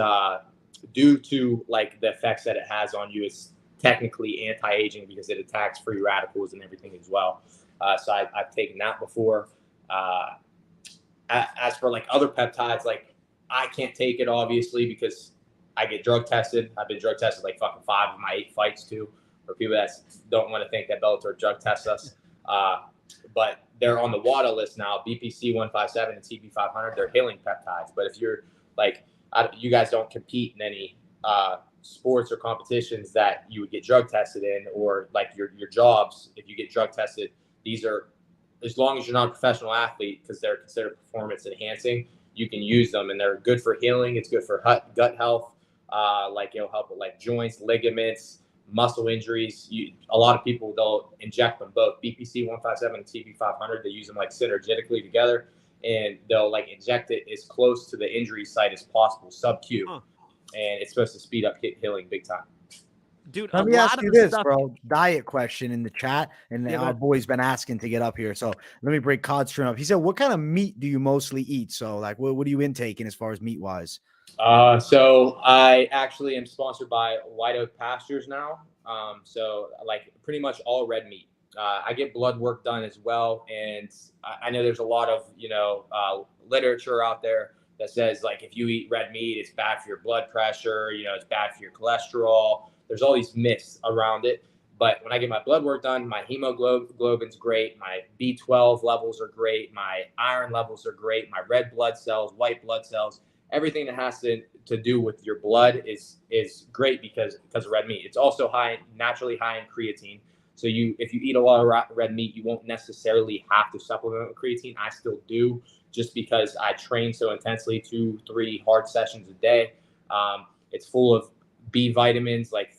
due to like the effects that it has on you. It's technically anti-aging because it attacks free radicals and everything as well. So I've taken that before. As for like other peptides, like I can't take it obviously because I get drug tested. I've been drug tested like fucking 5 of my 8 fights too. For people that don't want to think that Bellator drug tests us, but they're on the WADA list now. BPC 157 and TB 500. They're healing peptides. But if you're like, you guys don't compete in any sports or competitions that you would get drug tested in, or like your jobs, if you get drug tested, these are, as long as you're not a professional athlete, because they're considered performance enhancing, you can use them, and they're good for healing. It's good for gut health. Like it'll help with like joints, ligaments, muscle injuries. A lot of people, they'll inject them both, BPC 157 and TB 500. They use them like synergetically together, and they'll like inject it as close to the injury site as possible, sub-Q. And it's supposed to speed up healing big time. Dude, let me ask you this, bro. Diet question in the chat, and our boy's been asking to get up here. So let me break Cod Stream up. He said, "What kind of meat do you mostly eat?" So, like, what are you intaking as far as meat wise? So I actually am sponsored by White Oak Pastures now. So like pretty much all red meat. I get blood work done as well, and I know there's a lot of literature out there that says like if you eat red meat, it's bad for your blood pressure. It's bad for your cholesterol. There's all these myths around it. But when I get my blood work done, my hemoglobin's great. My B12 levels are great. My iron levels are great. My red blood cells, white blood cells, everything that has to do with your blood is great because of red meat. It's also naturally high in creatine. So if you eat a lot of red meat, you won't necessarily have to supplement with creatine. I still do, just because I train so intensely, 2-3 hard sessions a day. It's full of B vitamins like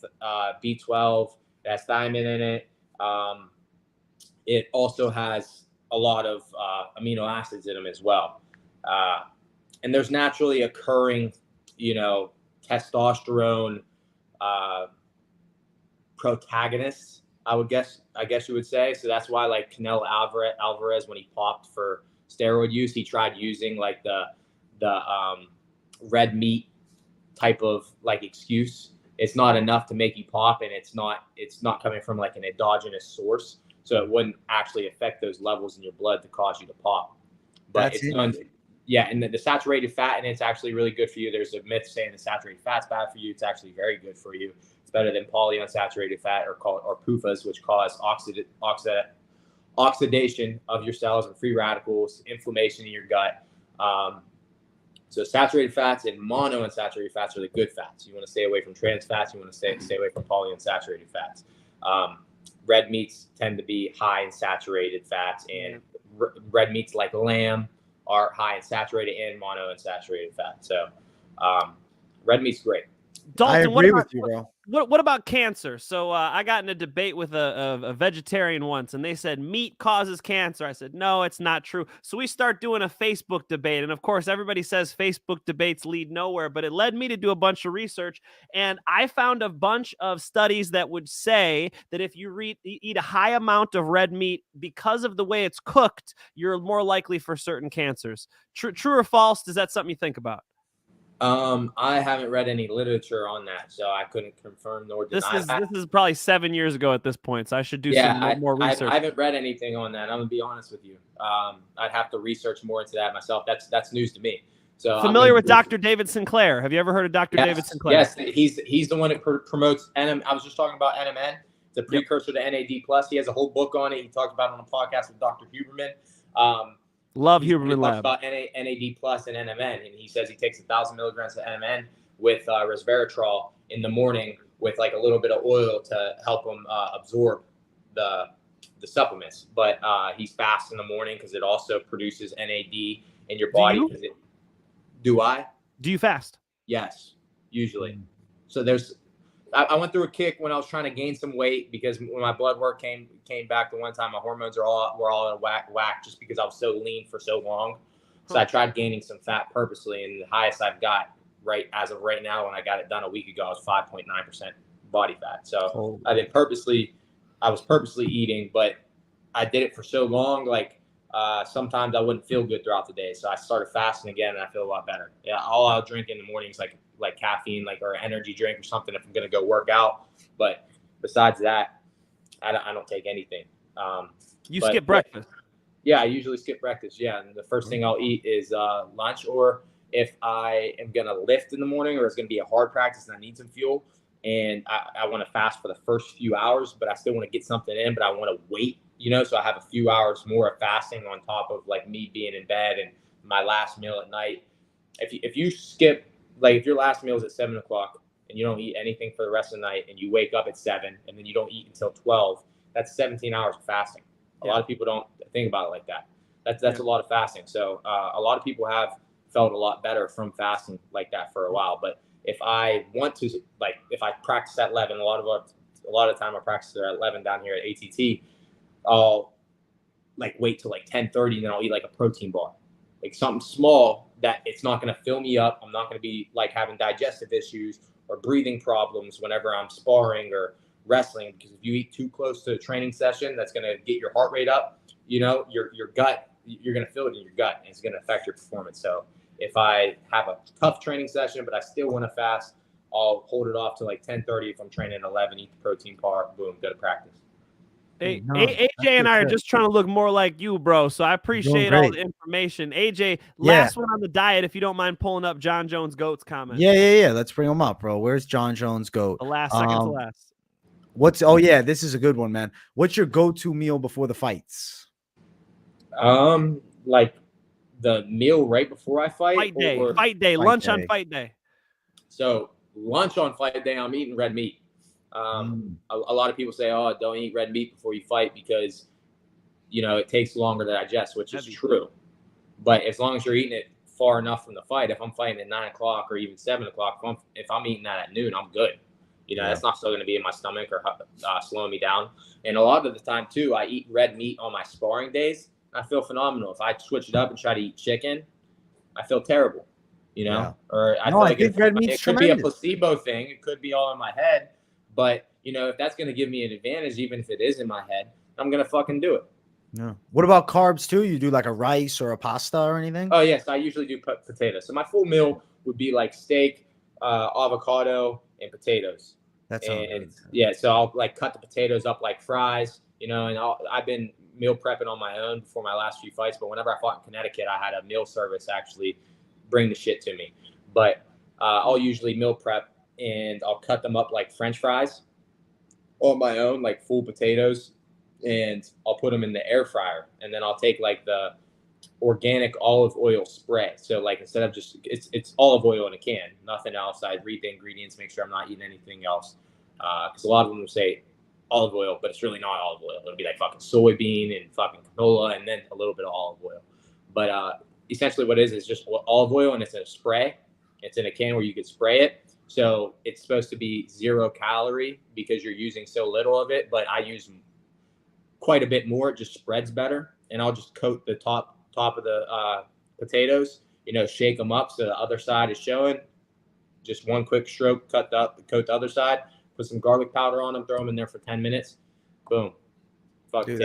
B12. It has thiamine in it. It also has a lot of amino acids in them as well. And there's naturally occurring, testosterone protagonists, I guess you would say. So that's why like Canelo Alvarez, when he popped for steroid use, he tried using like the red meat type of like excuse. It's not enough to make you pop, and it's not coming from like an endogenous source, so it wouldn't actually affect those levels in your blood to cause you to pop. But and the saturated fat, and it's actually really good for you. There's a myth saying the saturated fat's bad for you. It's actually very good for you. It's better than polyunsaturated fat or PUFAs, which cause oxidation of your cells and free radicals, inflammation in your gut. So saturated fats and monounsaturated fats are the good fats. You want to stay away from trans fats. You want to stay away from polyunsaturated fats. Red meats tend to be high in saturated fats, and red meats like lamb are high in saturated and monounsaturated fat. So red meat's great. Dalton, I agree with you, bro. What about cancer? So I got in a debate with a vegetarian once, and they said meat causes cancer. I said, no, it's not true. So we start doing a Facebook debate. And of course, everybody says Facebook debates lead nowhere, but it led me to do a bunch of research. And I found a bunch of studies that would say that if you eat a high amount of red meat, because of the way it's cooked, you're more likely for certain cancers. True or false? Is that something you think about? I haven't read any literature on that, so I couldn't confirm nor deny that. This is probably 7 years ago at this point, so I should do some more research. I haven't read anything on that. I'm gonna be honest with you. I'd have to research more into that myself. That's news to me. So familiar with Dr. David Sinclair? Have you ever heard of Dr. David Sinclair? Yes, he's the one that promotes NM. I was just talking about NMN. It's a precursor to NAD+. He has a whole book on it. He talked about it on a podcast with Dr. Huberman. Love Huberman Lab. About NAD+ and NMN, and he says he takes 1,000 milligrams of NMN with resveratrol in the morning with like a little bit of oil to help him absorb the supplements. But he fasts in the morning because it also produces NAD in your body. Do I? Do you fast? Yes, usually. So I went through a kick when I was trying to gain some weight, because when my blood work came back the one time, my hormones were all out of whack just because I was so lean for so long. So I tried gaining some fat purposely, and the highest I've got as of right now, when I got it done a week ago, was 5.9% body fat. So I was purposely eating, but I did it for so long. Like sometimes I wouldn't feel good throughout the day, so I started fasting again, and I feel a lot better. Yeah, all I'll drink in the mornings like caffeine, or energy drink or something if I'm gonna go work out. But besides that, I don't take anything. You skip breakfast? Yeah, I usually skip breakfast. Yeah, and the first thing I'll eat is lunch, or if I am gonna lift in the morning, or it's gonna be a hard practice and I need some fuel, and I want to fast for the first few hours, but I still want to get something in, but I want to wait, so I have a few hours more of fasting on top of like me being in bed and my last meal at night. If you skip, like if your last meal is at 7 o'clock and you don't eat anything for the rest of the night, and you wake up at 7 and then you don't eat until 12, that's 17 hours of fasting. A lot of people don't think about it like that. That's a lot of fasting. So a lot of people have felt a lot better from fasting like that for a while. But if I want to, if I practice at 11, a lot of the time I practice at 11 down here at ATT, I'll wait till 10:30, and then I'll eat a protein bar, something small that it's not going to fill me up. I'm not going to be having digestive issues or breathing problems whenever I'm sparring or wrestling, because if you eat too close to a training session, that's going to get your heart rate up. Your gut, you're going to feel it in your gut, and it's going to affect your performance. So if I have a tough training session, but I still want to fast, I'll hold it off to 10:30. If I'm training at 11, eat the protein bar, boom, go to practice. Hey, AJ and I are just trying to look more like you, bro. So I appreciate all the information. AJ, last one on the diet, if you don't mind pulling up John Jones GOAT's comment. Yeah. Let's bring him up, bro. Where's John Jones GOAT? The last second to last. This is a good one, man. What's your go-to meal before the fights? The meal right before I fight. Fight day, lunch on fight day. So lunch on fight day, I'm eating red meat. A lot of people say, "Oh, don't eat red meat before you fight because it takes longer to digest," which is true. But as long as you're eating it far enough from the fight, if I'm fighting at 9 o'clock or even 7 o'clock, if I'm eating that at noon, I'm good. That's not still going to be in my stomach or slowing me down. And a lot of the time too, I eat red meat on my sparring days. I feel phenomenal. If I switch it up and try to eat chicken, I feel terrible. Or I feel like red meat's it could be a placebo thing. It could be all in my head. But if that's going to give me an advantage, even if it is in my head, I'm going to fucking do it. Yeah. What about carbs too? You do a rice or a pasta or anything? Oh yes, I usually do potatoes. So my full meal would be steak, avocado, and potatoes. That's so I'll cut the potatoes up like fries, and I've been meal prepping on my own before my last few fights. But whenever I fought in Connecticut, I had a meal service actually bring the shit to me. But I'll usually meal prep, and I'll cut them up like French fries on my own, like full potatoes, and I'll put them in the air fryer. And then I'll take the organic olive oil spray. So instead of just it's olive oil in a can, nothing else. I read the ingredients, make sure I'm not eating anything else, because a lot of them will say olive oil, but it's really not olive oil. It'll be fucking soybean and fucking canola and then a little bit of olive oil. But essentially what it is just olive oil, and it's in a spray. It's in a can where you could spray it. So it's supposed to be 0 calorie because you're using so little of it, but I use quite a bit more. It just spreads better. And I'll just coat the top of the potatoes, shake them up so the other side is showing. Just one quick stroke, coat the other side, put some garlic powder on them, throw them in there for 10 minutes. Boom. Dude,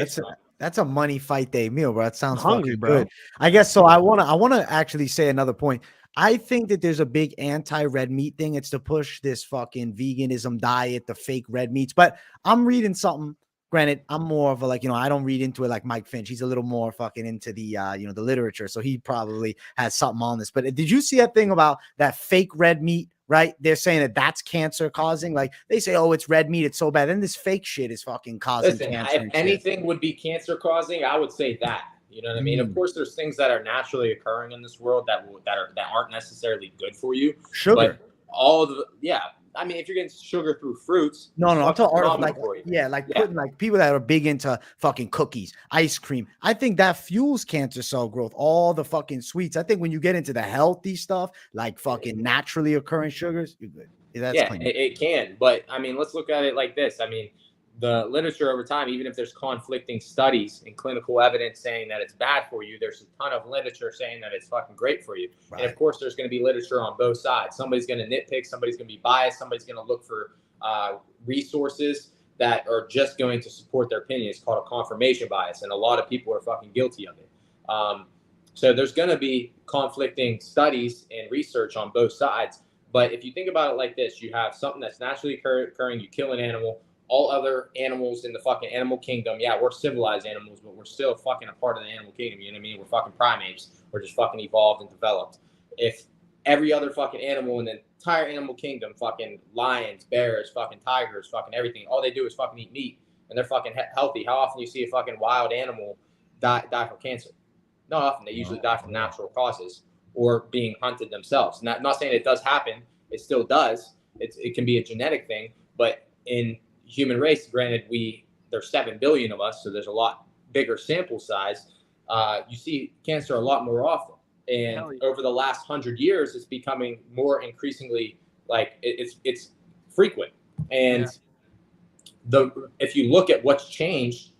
that's a money fight day meal, bro. That sounds hungry, bro. Good. I guess so. I wanna actually say another point. I think that there's a big anti-red meat thing. It's to push this fucking veganism diet, the fake red meats. But I'm reading something. Granted, I'm more of a I don't read into it like Mike Finch. He's a little more fucking into the the literature, so he probably has something on this. But did you see that thing about that fake red meat? Right? They're saying that that's cancer causing. They say, oh, it's red meat, it's so bad. Then this fake shit is fucking causing cancer. If anything would be cancer causing, I would say that. You know what I mean? Of course, there's things that are naturally occurring in this world that aren't necessarily good for you. Sugar. But I mean, if you're getting sugar through fruits, no, I'm talking putting people that are big into fucking cookies, ice cream. I think that fuels cancer cell growth. All the fucking sweets. I think when you get into the healthy stuff, like fucking naturally occurring sugars, you're good. It can. But I mean, let's look at it like this. I mean, the literature over time, even if there's conflicting studies and clinical evidence saying that it's bad for you, there's a ton of literature saying that it's fucking great for you. Right. And of course, there's going to be literature on both sides. Somebody's going to nitpick, somebody's going to be biased, somebody's going to look for resources that are just going to support their opinion. It's called a confirmation bias, and a lot of people are fucking guilty of it. So there's going to be conflicting studies and research on both sides. But if you think about it like this, you have something that's naturally occurring, you kill an animal. All other animals in the fucking animal kingdom, yeah, we're civilized animals, but we're still fucking a part of the animal kingdom. You know what I mean? We're fucking primates. We're just fucking evolved and developed. If every other fucking animal in the entire animal kingdom, fucking lions, bears, fucking tigers, fucking everything, all they do is fucking eat meat, and they're fucking healthy. How often do you see a fucking wild animal die from cancer? Not often. They usually die from natural causes or being hunted themselves. Not saying it does happen. It still does. It can be a genetic thing, but in human race, granted, there's 7 billion of us, so there's a lot bigger sample size. You see cancer a lot more often, and over the last 100 years, it's becoming more increasingly like it's frequent. And if you look at what's changed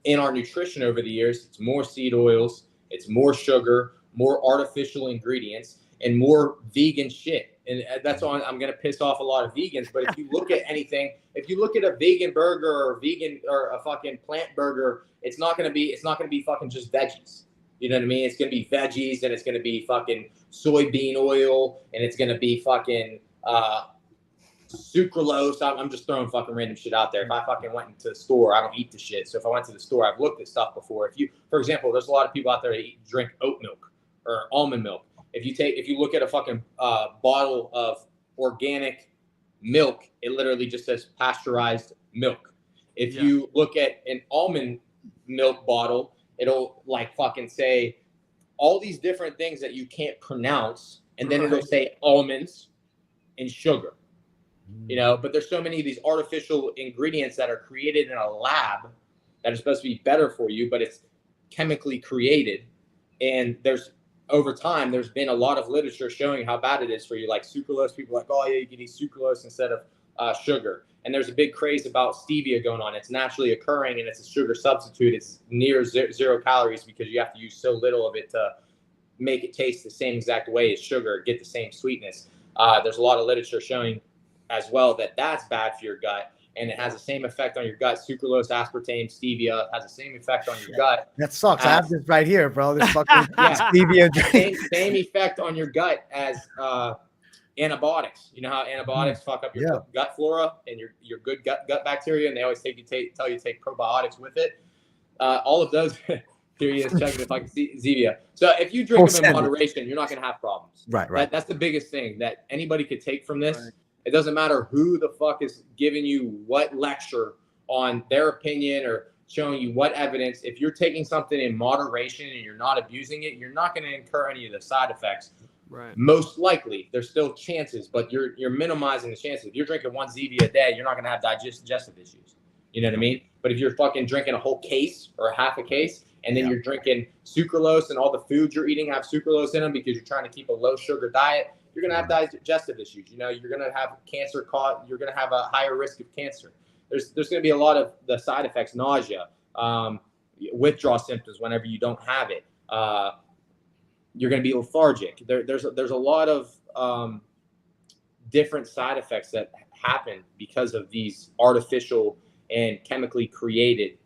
in our nutrition over the years, it's more seed oils, it's more sugar, more artificial ingredients, and more vegan shit. And that's on. I'm gonna piss off a lot of vegans, but if you look at anything, if you look at a vegan burger or a fucking plant burger, it's not gonna be fucking just veggies. You know what I mean? It's gonna be veggies, and it's gonna be fucking soybean oil, and it's gonna be fucking sucralose. I'm just throwing fucking random shit out there. If I fucking went into the store, I don't eat the shit. So if I went to the store, I've looked at stuff before. For example, there's a lot of people out there that drink oat milk or almond milk. If you look at a fucking bottle of organic milk, it literally just says pasteurized milk. If you look at an almond milk bottle, it'll like fucking say all these different things that you can't pronounce, and then it'll say almonds and sugar. You know, but there's so many of these artificial ingredients that are created in a lab that are supposed to be better for you, but it's chemically created. And over time, there's been a lot of literature showing how bad it is for you. Like sucralose, people are like, oh yeah, you can eat sucralose instead of sugar. And there's a big craze about stevia going on. It's naturally occurring, and it's a sugar substitute. It's near zero calories because you have to use so little of it to make it taste the same exact way as sugar, get the same sweetness. There's a lot of literature showing as well that that's bad for your gut, and it has the same effect on your gut. Sucralose, aspartame, stevia has the same effect on your gut. That sucks. I have this right here, bro. This fucking stevia drink. Same effect on your gut as antibiotics. You know how antibiotics fuck up your gut flora and your good gut bacteria, and they always tell you to take probiotics with it. All of those. Here he is checking if I can see Zevia. So if you drink them in moderation, you're not going to have problems. Right. That's the biggest thing that anybody could take from this. Right. It doesn't matter who the fuck is giving you what lecture on their opinion or showing you what evidence. If you're taking something in moderation and you're not abusing it, you're not going to incur any of the side effects. Right. Most likely, there's still chances, but you're minimizing the chances. If you're drinking 1 Zevia a day, you're not going to have digestive issues. You know what I mean? But if you're fucking drinking a whole case or a half a case, and then you're drinking sucralose, and all the foods you're eating have sucralose in them because you're trying to keep a low sugar diet, you're going to have digestive issues. You know, you're going to have cancer you're going to have a higher risk of cancer. There's going to be a lot of the side effects, nausea, withdrawal symptoms whenever you don't have it. You're going to be lethargic. There's a lot of different side effects that happen because of these artificial and chemically created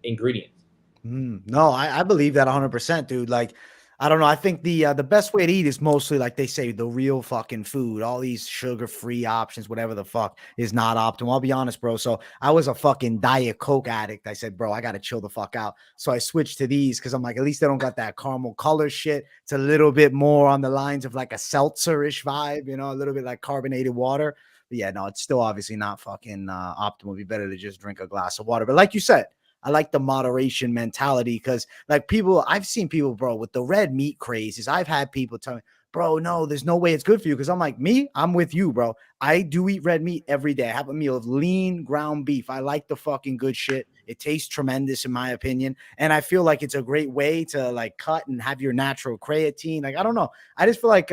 ingredients. No, I believe that 100%, dude. Like, I don't know. I think the best way to eat is mostly, like they say, the real fucking food. All these sugar-free options, whatever the fuck, is not optimal. I'll be honest, bro. So I was a fucking Diet Coke addict. I said, bro, I got to chill the fuck out. So I switched to these because I'm like, at least they don't got that caramel color shit. It's a little bit more on the lines of like a seltzer-ish vibe, you know, a little bit like carbonated water. But yeah, no, it's still obviously not fucking optimal. It'd be better to just drink a glass of water. But like you said, I like the moderation mentality because like I've seen people, bro, with the red meat crazes. I've had people tell me, bro, no, there's no way it's good for you. Because I'm like, I'm with you, bro. I do eat red meat every day. I have a meal of lean ground beef. I like the fucking good shit. It tastes tremendous in my opinion. And I feel like it's a great way to like cut and have your natural creatine. Like, I don't know. I just feel like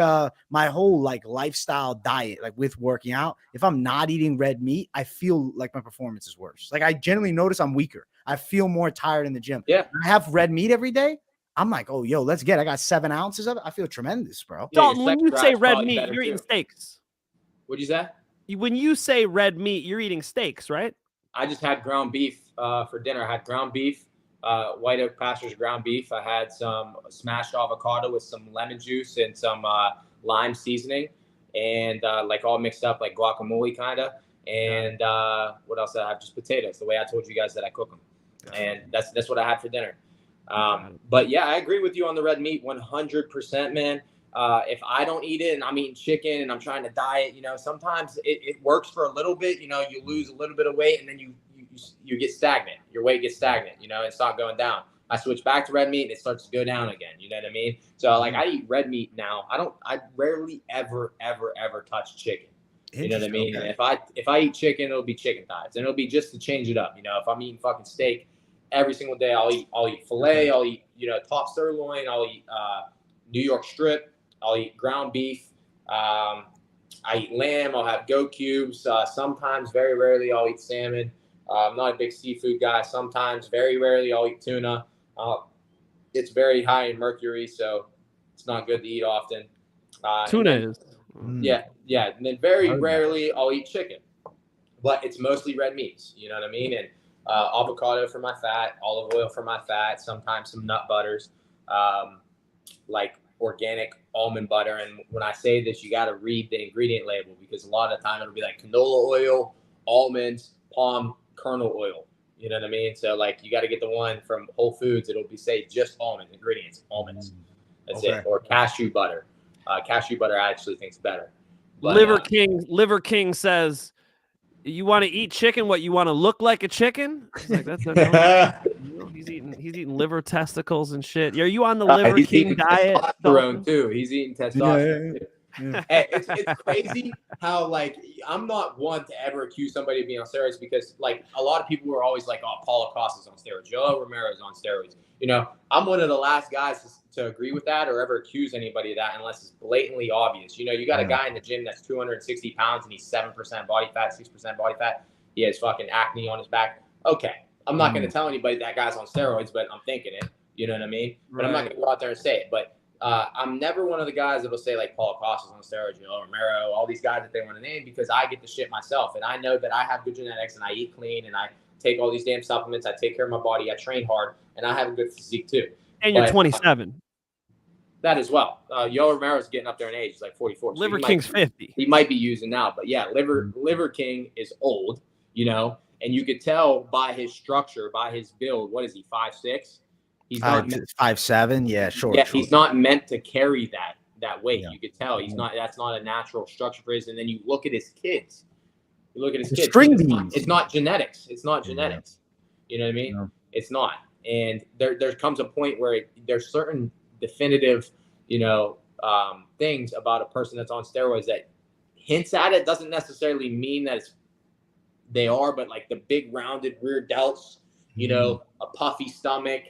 my whole like lifestyle diet, like with working out, if I'm not eating red meat, I feel like my performance is worse. Like I generally notice I'm weaker. I feel more tired in the gym. Yeah. When I have red meat every day, I'm like, oh, yo, let's get it. I got 7 ounces of it. I feel tremendous, bro. Yeah, Dalton, your when sex you say drive's red probably meat, better, you're eating too. steaks. What'd you say? When you say red meat, you're eating steaks, right? I just had ground beef for dinner. I had ground beef, White Oak Pastures ground beef. I had some smashed avocado with some lemon juice and some lime seasoning, and like all mixed up like guacamole kind of. And what else did I have? Just potatoes, the way I told you guys that I cook them. And that's what I had for dinner. But yeah, I agree with you on the red meat 100%, man. If I don't eat it and I'm eating chicken and I'm trying to diet, you know, sometimes it works for a little bit. You know, you lose a little bit of weight and then you get stagnant. Your weight gets stagnant. You know, it's not going down. I switch back to red meat and it starts to go down again. You know what I mean? So like I eat red meat now. I rarely ever touch chicken. You know what I mean? Okay. If I eat chicken, it'll be chicken thighs, and it'll be just to change it up. You know, if I'm eating fucking steak every single day, I'll eat filet, I'll eat, you know, top sirloin, I'll eat New York strip, I'll eat ground beef, I eat lamb, I'll have goat cubes. Sometimes, very rarely, I'll eat salmon. I'm not a big seafood guy. Sometimes, very rarely, I'll eat tuna. It's very high in mercury, so it's not good to eat often. Tuna is. Yeah. And then very rarely I'll eat chicken, but it's mostly red meats. You know what I mean? And avocado for my fat, olive oil for my fat, sometimes some nut butters, like organic almond butter. And when I say this, you got to read the ingredient label because a lot of the time it'll be like canola oil, almonds, palm kernel oil. You know what I mean? So like you got to get the one from Whole Foods. It'll be say just almond ingredients, almonds. That's it. Or cashew butter. Cashew butter I actually think is better. But, Liver King says, "You want to eat chicken? What you want to look like a chicken?" It's like that's no, he's eating liver testicles and shit. Are you on the Liver King diet? Testosterone too. He's eating testosterone. Yeah. It's crazy how like I'm not one to ever accuse somebody of being on steroids because like a lot of people were always like, "Oh, Paulo Costa's on steroids, Joe Romero's on steroids." You know, I'm one of the last guys to agree with that or ever accuse anybody of that unless it's blatantly obvious. You know, you got a guy in the gym that's 260 pounds and he's 7% body fat, 6% body fat. He has fucking acne on his back. Okay, I'm not going to tell anybody that guy's on steroids, but I'm thinking it. You know what I mean? But I'm not going to go out there and say it. But I'm never one of the guys that will say like Paulo Costa's on steroids, you know, Romero, all these guys that they want to name because I get the shit myself. And I know that I have good genetics and I eat clean and I take all these damn supplements. I take care of my body. I train hard and I have a good physique too. And you're 27. That as well. Yo Romero's getting up there in age. He's like 44. Liver King's 50. He might be using now. But yeah, Liver King is old, you know, and you could tell by his structure, by his build. What is he, 5'6"? He's not 5'7". Yeah, sure. Yeah, he's not meant to carry that weight. Yeah. You could tell he's not. That's not a natural structure for his. And then you look at his kids. You look at his kids. It's not genetics. It's not genetics. You know what I mean? Yeah. It's not. And there comes a point where there's certain definitive, you know, things about a person that's on steroids that hints at it. Doesn't necessarily mean that they are, but like the big rounded rear delts, you know, a puffy stomach,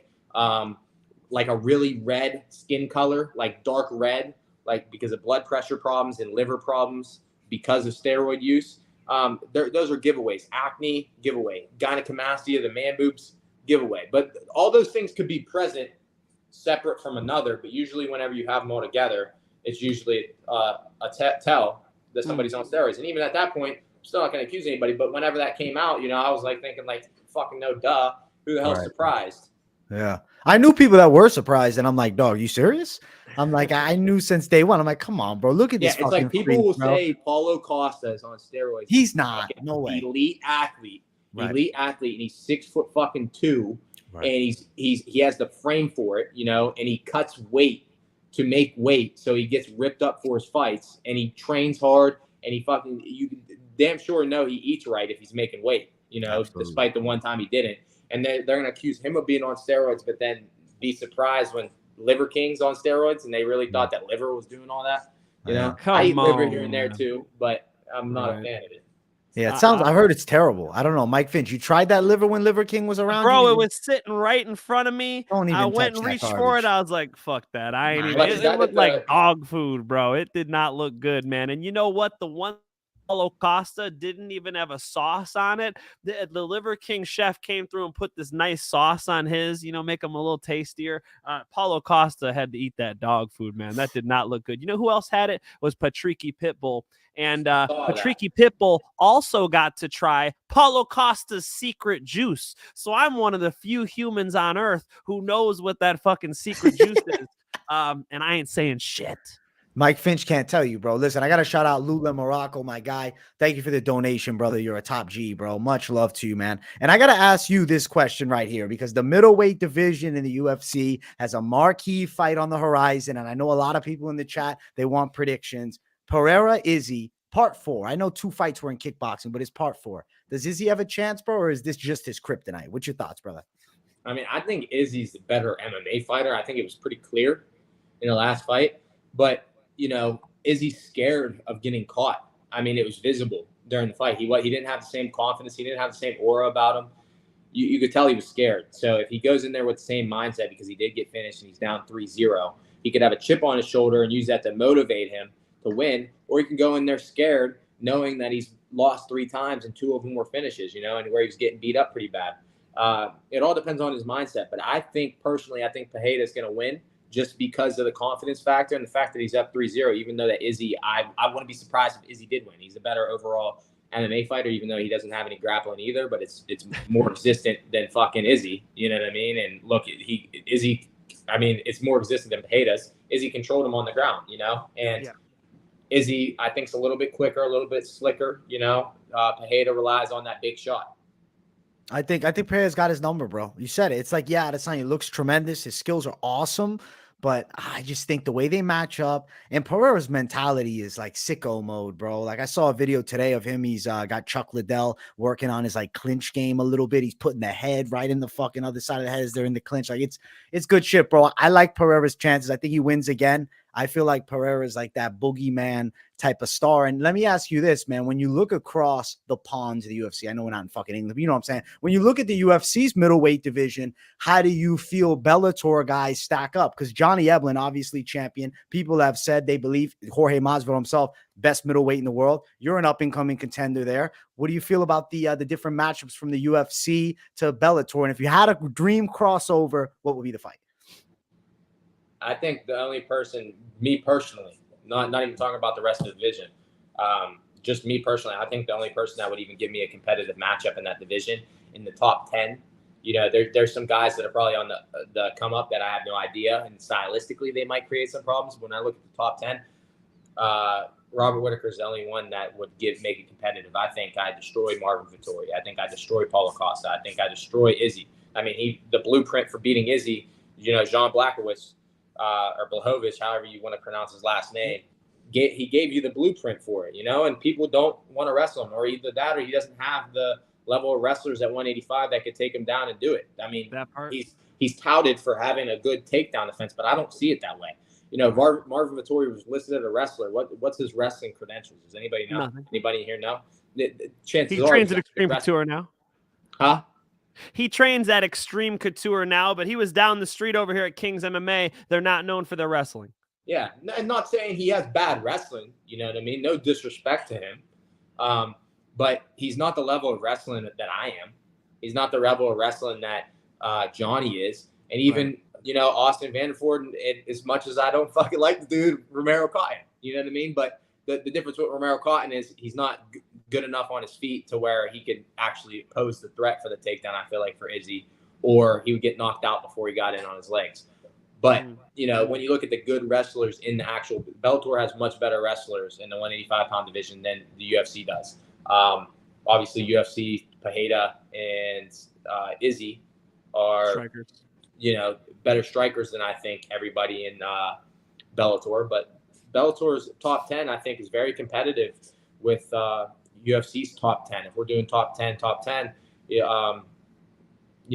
like a really red skin color, like dark red, like because of blood pressure problems and liver problems because of steroid use. Those are giveaways. Acne, giveaway. Gynecomastia, the man boobs, giveaway. But all those things could be present separate from another, but usually whenever you have them all together, it's usually a tell that somebody's on steroids. And even at that point, I'm still not going to accuse anybody, but whenever that came out, you know, I was like thinking like, fucking no, duh. Who the hell's surprised? Yeah. I knew people that were surprised, and I'm like, dog, you serious? I'm like, I knew since day one. I'm like, come on, bro. Look at this. Yeah, it's like people will say Paulo Costa is on steroids. He's not. No way. Elite athlete. Elite athlete, and he's 6'2", and he has the frame for it, you know, and he cuts weight to make weight, so he gets ripped up for his fights, and he trains hard, and you damn sure know he eats right if he's making weight, you know, despite the one time he didn't. And they're going to accuse him of being on steroids, but then be surprised when Liver Kings on steroids, and they really thought that liver was doing all that. You know, Come I eat liver on, here and there man. too, but I'm not a Right. fan of it. Yeah, it sounds. I heard it's terrible. I don't know, Mike Finch. You tried that liver when Liver King was around, bro. you? It was sitting right in front of me. Don't I even went touch and that reached for garbage. it. I was like, "Fuck that!" I ain't Nah. even. But It, is it that looked the- like dog food, bro. It did not look good, man. And you know what? The one Paulo Costa didn't even have a sauce on it. The Liver King chef came through and put this nice sauce on his, you know, make him a little tastier. Paulo Costa had to eat that dog food, man. That did not look good. You know who else had it? Was Patricky Pitbull. And Patricky Pitbull also got to try Paulo Costa's secret juice. So I'm one of the few humans on earth who knows what that fucking secret juice is. And I ain't saying shit. Mike Finch can't tell you, bro. Listen, I got to shout out Lula Morocco, my guy. Thank you for the donation, brother. You're a top G, bro. Much love to you, man. And I got to ask you this question right here, because the middleweight division in the UFC has a marquee fight on the horizon. And I know a lot of people in the chat, they want predictions. Pereira, Izzy, part 4. I know 2 fights were in kickboxing, but it's part 4. Does Izzy have a chance, bro? Or is this just his kryptonite? What's your thoughts, brother? I mean, I think Izzy's the better MMA fighter. I think it was pretty clear in the last fight. But, you know, Izzy's scared of getting caught. I mean, it was visible during the fight. He didn't have the same confidence. He didn't have the same aura about him. You could tell he was scared. So if he goes in there with the same mindset, because he did get finished and he's down 3-0, he could have a chip on his shoulder and use that to motivate him to win. Or he can go in there scared, knowing that he's lost 3 times and 2 of them were finishes, you know, and where he was getting beat up pretty bad. It all depends on his mindset. But I think Pereira is going to win, just because of the confidence factor and the fact that he's up 3-0, even though that Izzy, I wouldn't be surprised if Izzy did win. He's a better overall MMA fighter, even though he doesn't have any grappling either, but it's more resistant than fucking Izzy. You know what I mean? And look, Izzy, I mean, it's more resistant than Pereira's. Izzy controlled him on the ground, you know? And Izzy, I think, is a little bit quicker, a little bit slicker, you know? Pereira relies on that big shot. I think Pereira's got his number, bro. You said it. It's like, yeah, that's not. He looks tremendous. His skills are awesome, but I just think the way they match up, and Pereira's mentality is like sicko mode, bro. Like, I saw a video today of him. He's got Chuck Liddell working on his like clinch game a little bit. He's putting the head right in the fucking other side of the head as they're in the clinch. Like, it's good shit, bro. I like Pereira's chances. I think he wins again. I feel like Pereira is like that boogeyman type of star. And let me ask you this, man. When you look across the ponds of the UFC, I know we're not in fucking England, but you know what I'm saying? When you look at the UFC's middleweight division, how do you feel Bellator guys stack up? Because Johnny Eblen, obviously champion, people have said they believe Jorge Masvidal himself, best middleweight in the world. You're an up-and-coming contender there. What do you feel about the different matchups from the UFC to Bellator? And if you had a dream crossover, what would be the fight? I think the only person, me personally, not even talking about the rest of the division, just me personally, I think the only person that would even give me a competitive matchup in that division in the top 10, you know, there's some guys that are probably on the come up that I have no idea, and stylistically they might create some problems. When I look at the top 10, Robert Whittaker is the only one that would make it competitive. I think I destroy Marvin Vettori. I think I destroy Paulo Costa. I think I destroy Izzy. I mean, the blueprint for beating Izzy, you know, Jean Blachowicz, or Blachowicz, however you want to pronounce his last name, he gave you the blueprint for it, you know, and people don't want to wrestle him, or either that or he doesn't have the level of wrestlers at 185 that could take him down and do it. I mean, he's touted for having a good takedown defense, but I don't see it that way. You know, Marvin Vettori was listed as a wrestler. What's his wrestling credentials? Does anybody know? Nothing. Anybody here know? He trains at Extreme Couture now. Huh? He trains at Extreme Couture now, but he was down the street over here at King's MMA. They're not known for their wrestling. Yeah, and not saying he has bad wrestling. You know what I mean? No disrespect to him. But he's not the level of wrestling that I am. He's not the level of wrestling that Johnny is. And even, you know, Austin Vanderford, as much as I don't fucking like the dude, Romero Cotton. You know what I mean? But the difference with Romero Cotton is he's not good enough on his feet to where he could actually pose the threat for the takedown, I feel like, for Izzy, or he would get knocked out before he got in on his legs. But, you know, when you look at the good wrestlers in the actual – Bellator has much better wrestlers in the 185-pound division than the UFC does. Obviously, UFC, Pereira, and Izzy are, Strikers. You know, better strikers than I think everybody in Bellator. But Bellator's top 10, I think, is very competitive with UFC's top 10. If we're doing top 10, you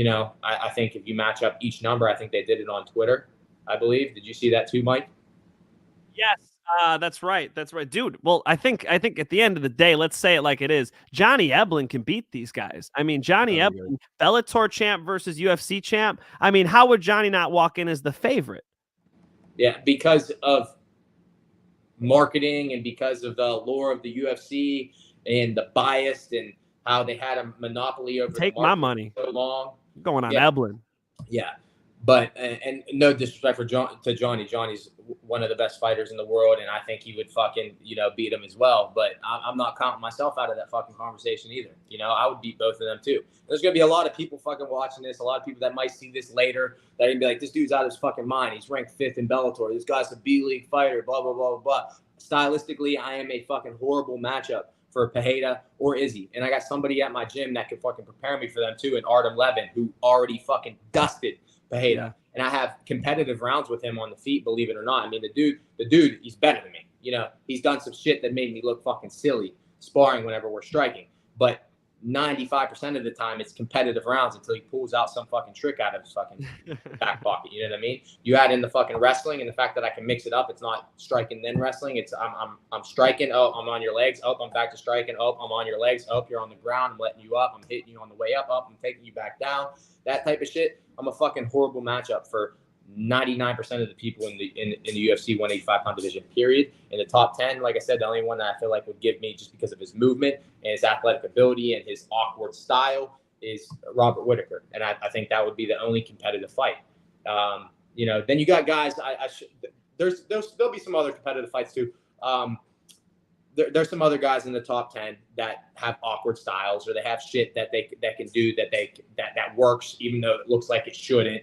know, I think if you match up each number, I think they did it on Twitter. I believe. Did you see that too, Mike? Yes, that's right. That's right, dude. Well, I think at the end of the day, let's say it like it is. Johnny Eblen can beat these guys. I mean, Johnny Eblen, Bellator champ versus UFC champ. I mean, how would Johnny not walk in as the favorite? Yeah, because of marketing and because of the lore of the UFC and the bias and how they had a monopoly over Take the my market money. for so long. I'm going on Yeah. Eblen. Yeah. But and no disrespect for Johnny. Johnny's one of the best fighters in the world, and I think he would fucking beat him as well. But I'm not counting myself out of that fucking conversation either. I would beat both of them too. There's gonna be a lot of people fucking watching this. A lot of people that might see this later that are gonna be like, "This dude's out of his fucking mind. He's ranked 5th in Bellator. This guy's a B-League fighter." Blah blah blah blah blah. Stylistically, I am a fucking horrible matchup for Pereira or Izzy, and I got somebody at my gym that could fucking prepare me for them too, and Artem Levin, who already fucking dusted Pereira. Yeah. And I have competitive rounds with him on the feet, believe it or not. I mean, the dude, he's better than me. He's done some shit that made me look fucking silly sparring whenever we're striking. But 95% of the time, it's competitive rounds until he pulls out some fucking trick out of his fucking back pocket. You know what I mean? You add in the fucking wrestling and the fact that I can mix it up. It's not striking then wrestling. It's I'm striking. Oh, I'm on your legs. Oh, I'm back to striking. Oh, I'm on your legs. Oh, you're on the ground. I'm letting you up. I'm hitting you on the way up. Up. I'm taking you back down. That type of shit. I'm a fucking horrible matchup for 99% of the people in the UFC 185-pound division, period. In the top 10, like I said, the only one that I feel like would give me, just because of his movement and his athletic ability and his awkward style, is Robert Whittaker. And I think that would be the only competitive fight. Then you got guys, there'll be some other competitive fights too. There's some other guys in the top 10 that have awkward styles, or they have shit that can do that works, even though it looks like it shouldn't.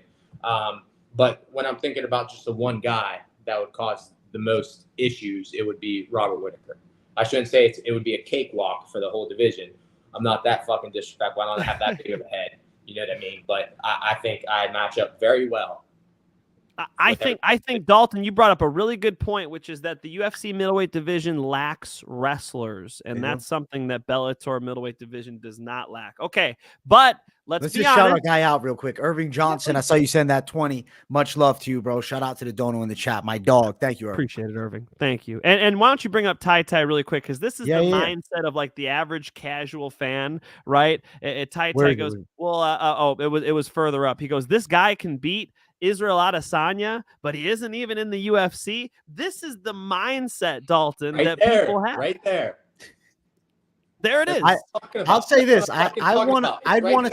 But when I'm thinking about just the one guy that would cause the most issues, it would be Robert Whittaker. I shouldn't say it would be a cakewalk for the whole division. I'm not that fucking disrespectful. I don't have that big of a head. You know what I mean? But I think I match up very well. I think Dalton, you brought up a really good point, which is that the UFC middleweight division lacks wrestlers, and that's something that Bellator middleweight division does not lack. Okay, but let's be just honest. Shout our guy out real quick. Irving Johnson, I saw you send that 20. Much love to you, bro. Shout out to the dono in the chat. My dog. Thank you, Irving. Appreciate it, Irving. Thank you. And why don't you bring up Tai really quick, because this is the mindset of like the average casual fan, right? Tai goes, well, it was further up. He goes, this guy can beat Israel Adesanya, but he isn't even in the UFC. This is the mindset, Dalton, people have. Right there. There it is. I'll say this. I'd want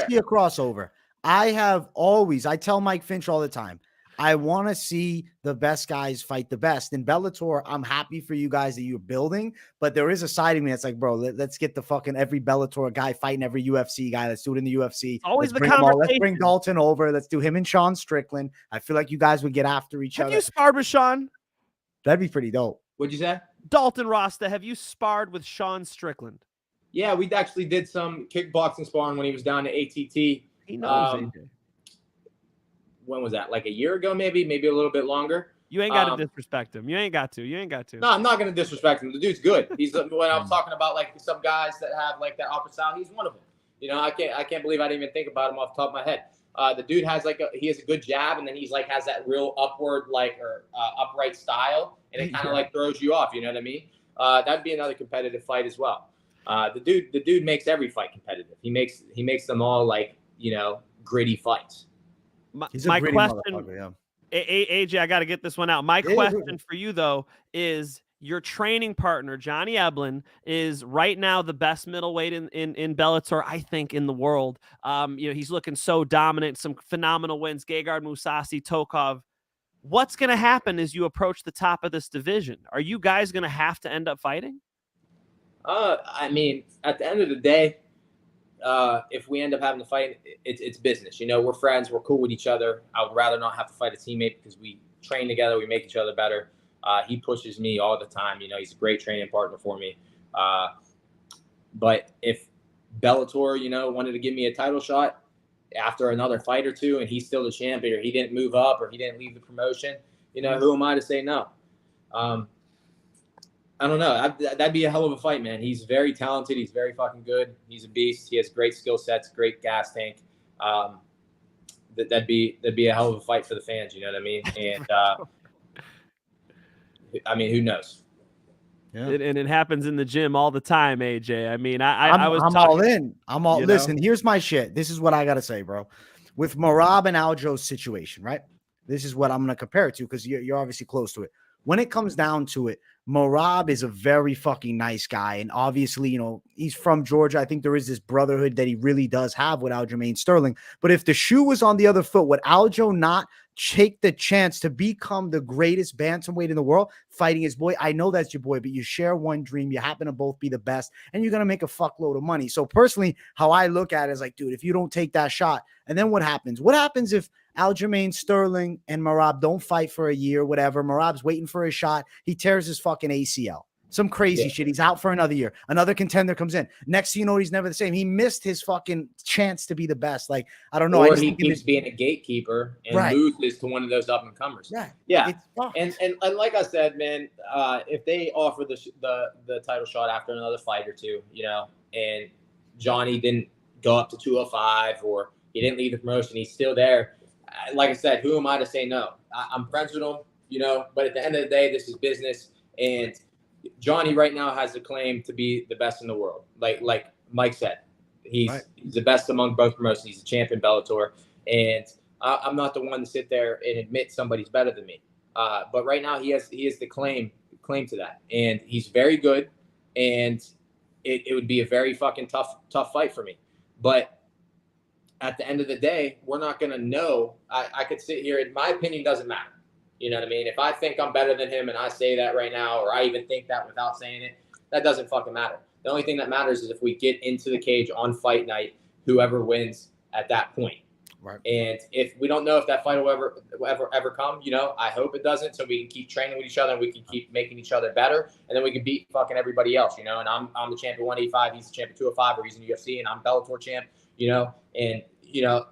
to see a crossover. I tell Mike Finch all the time, I want to see the best guys fight the best. In Bellator, I'm happy for you guys that you're building, but there is a side of me that's like, bro, let's get the fucking every Bellator guy fighting every UFC guy. Let's do it in the UFC. Always the conversation. Let's bring Dalton over. Let's do him and Sean Strickland. I feel like you guys would get after each other. Have you sparred with Sean? That'd be pretty dope. What'd you say? Dalton Rosta, have you sparred with Sean Strickland? Yeah, we actually did some kickboxing sparring when he was down at ATT. He knows AJ. When was that? Like a year ago, maybe a little bit longer. You ain't got to disrespect him. You ain't got to. No, I'm not going to disrespect him. The dude's good. He's when I was talking about like some guys that have like that upper style, he's one of them. I can't believe I didn't even think about him off the top of my head. The dude has he has a good jab, and then he's like has that real upward upright style, and it kind of like throws you off. You know what I mean? That'd be another competitive fight as well. The dude makes every fight competitive. He makes them all like gritty fights. My question, AJ, I got to get this one out. My question for you though is, your training partner Johnny Eblen is right now the best middleweight in Bellator, I think, in the world. He's looking so dominant, some phenomenal wins. Gegard Mousasi, Tokov. What's going to happen as you approach the top of this division? Are you guys going to have to end up fighting? I mean, at the end of the day, if we end up having to fight, it's business. We're friends. We're cool with each other. I would rather not have to fight a teammate because we train together. We make each other better. He pushes me all the time. He's a great training partner for me. But if Bellator, wanted to give me a title shot after another fight or two, and he's still the champion, or he didn't move up, or he didn't leave the promotion, who am I to say no? I don't know. That'd be a hell of a fight, man. He's very talented. He's very fucking good. He's a beast. He has great skill sets, great gas tank. that'd be a hell of a fight for the fans. You know what I mean? And I mean, who knows? Yeah. And it happens in the gym all the time, AJ. I mean, I was I'm talking, all in. I'm all, you listen, know? here's my shit. This is what I got to say, bro. With Merab and Aljo's situation, right? This is what I'm going to compare it to because you're obviously close to it. When it comes down to it, Merab is a very fucking nice guy. And obviously, you know, he's from Georgia. I think there is this brotherhood that he really does have with Aljamain Sterling. But if the shoe was on the other foot, would Aljo not take the chance to become the greatest bantamweight in the world fighting his boy? I know that's your boy, but you share one dream. You happen to both be the best, and you're going to make a fuckload of money. So personally, how I look at it is like, dude, if you don't take that shot, and then what happens? What happens if Aljamain Sterling and Merab don't fight for a year, whatever? Merab's waiting for his shot. He tears his fucking ACL. Some crazy shit. He's out for another year. Another contender comes in. Next thing you know, he's never the same. He missed his fucking chance to be the best. Like, I don't know. Or he keeps being a gatekeeper and loses to one of those up and comers. Yeah. And like I said, man, if they offer the title shot after another fight or two, you know, and Johnny didn't go up to 205 or he didn't leave the promotion, he's still there. Like I said, who am I to say no? I'm friends with him, you know, but at the end of the day, this is business. And Johnny right now has the claim to be the best in the world. Like Mike said, he's the best among both promotions. He's a champion Bellator. And I'm not the one to sit there and admit somebody's better than me. But right now he has the claim to that. And he's very good. And it would be a very fucking tough fight for me. But at the end of the day, we're not going to know. I could sit here, and my opinion doesn't matter. You know what I mean? If I think I'm better than him and I say that right now, or I even think that without saying it, that doesn't fucking matter. The only thing that matters is if we get into the cage on fight night, whoever wins at that point. Right. And if we don't know if that fight will ever come, you know, I hope it doesn't, so we can keep training with each other and we can keep making each other better, and then we can beat fucking everybody else, you know. And I'm the champion 185, he's the champion 205, or he's in the UFC, and I'm Bellator champ, you know. And you know,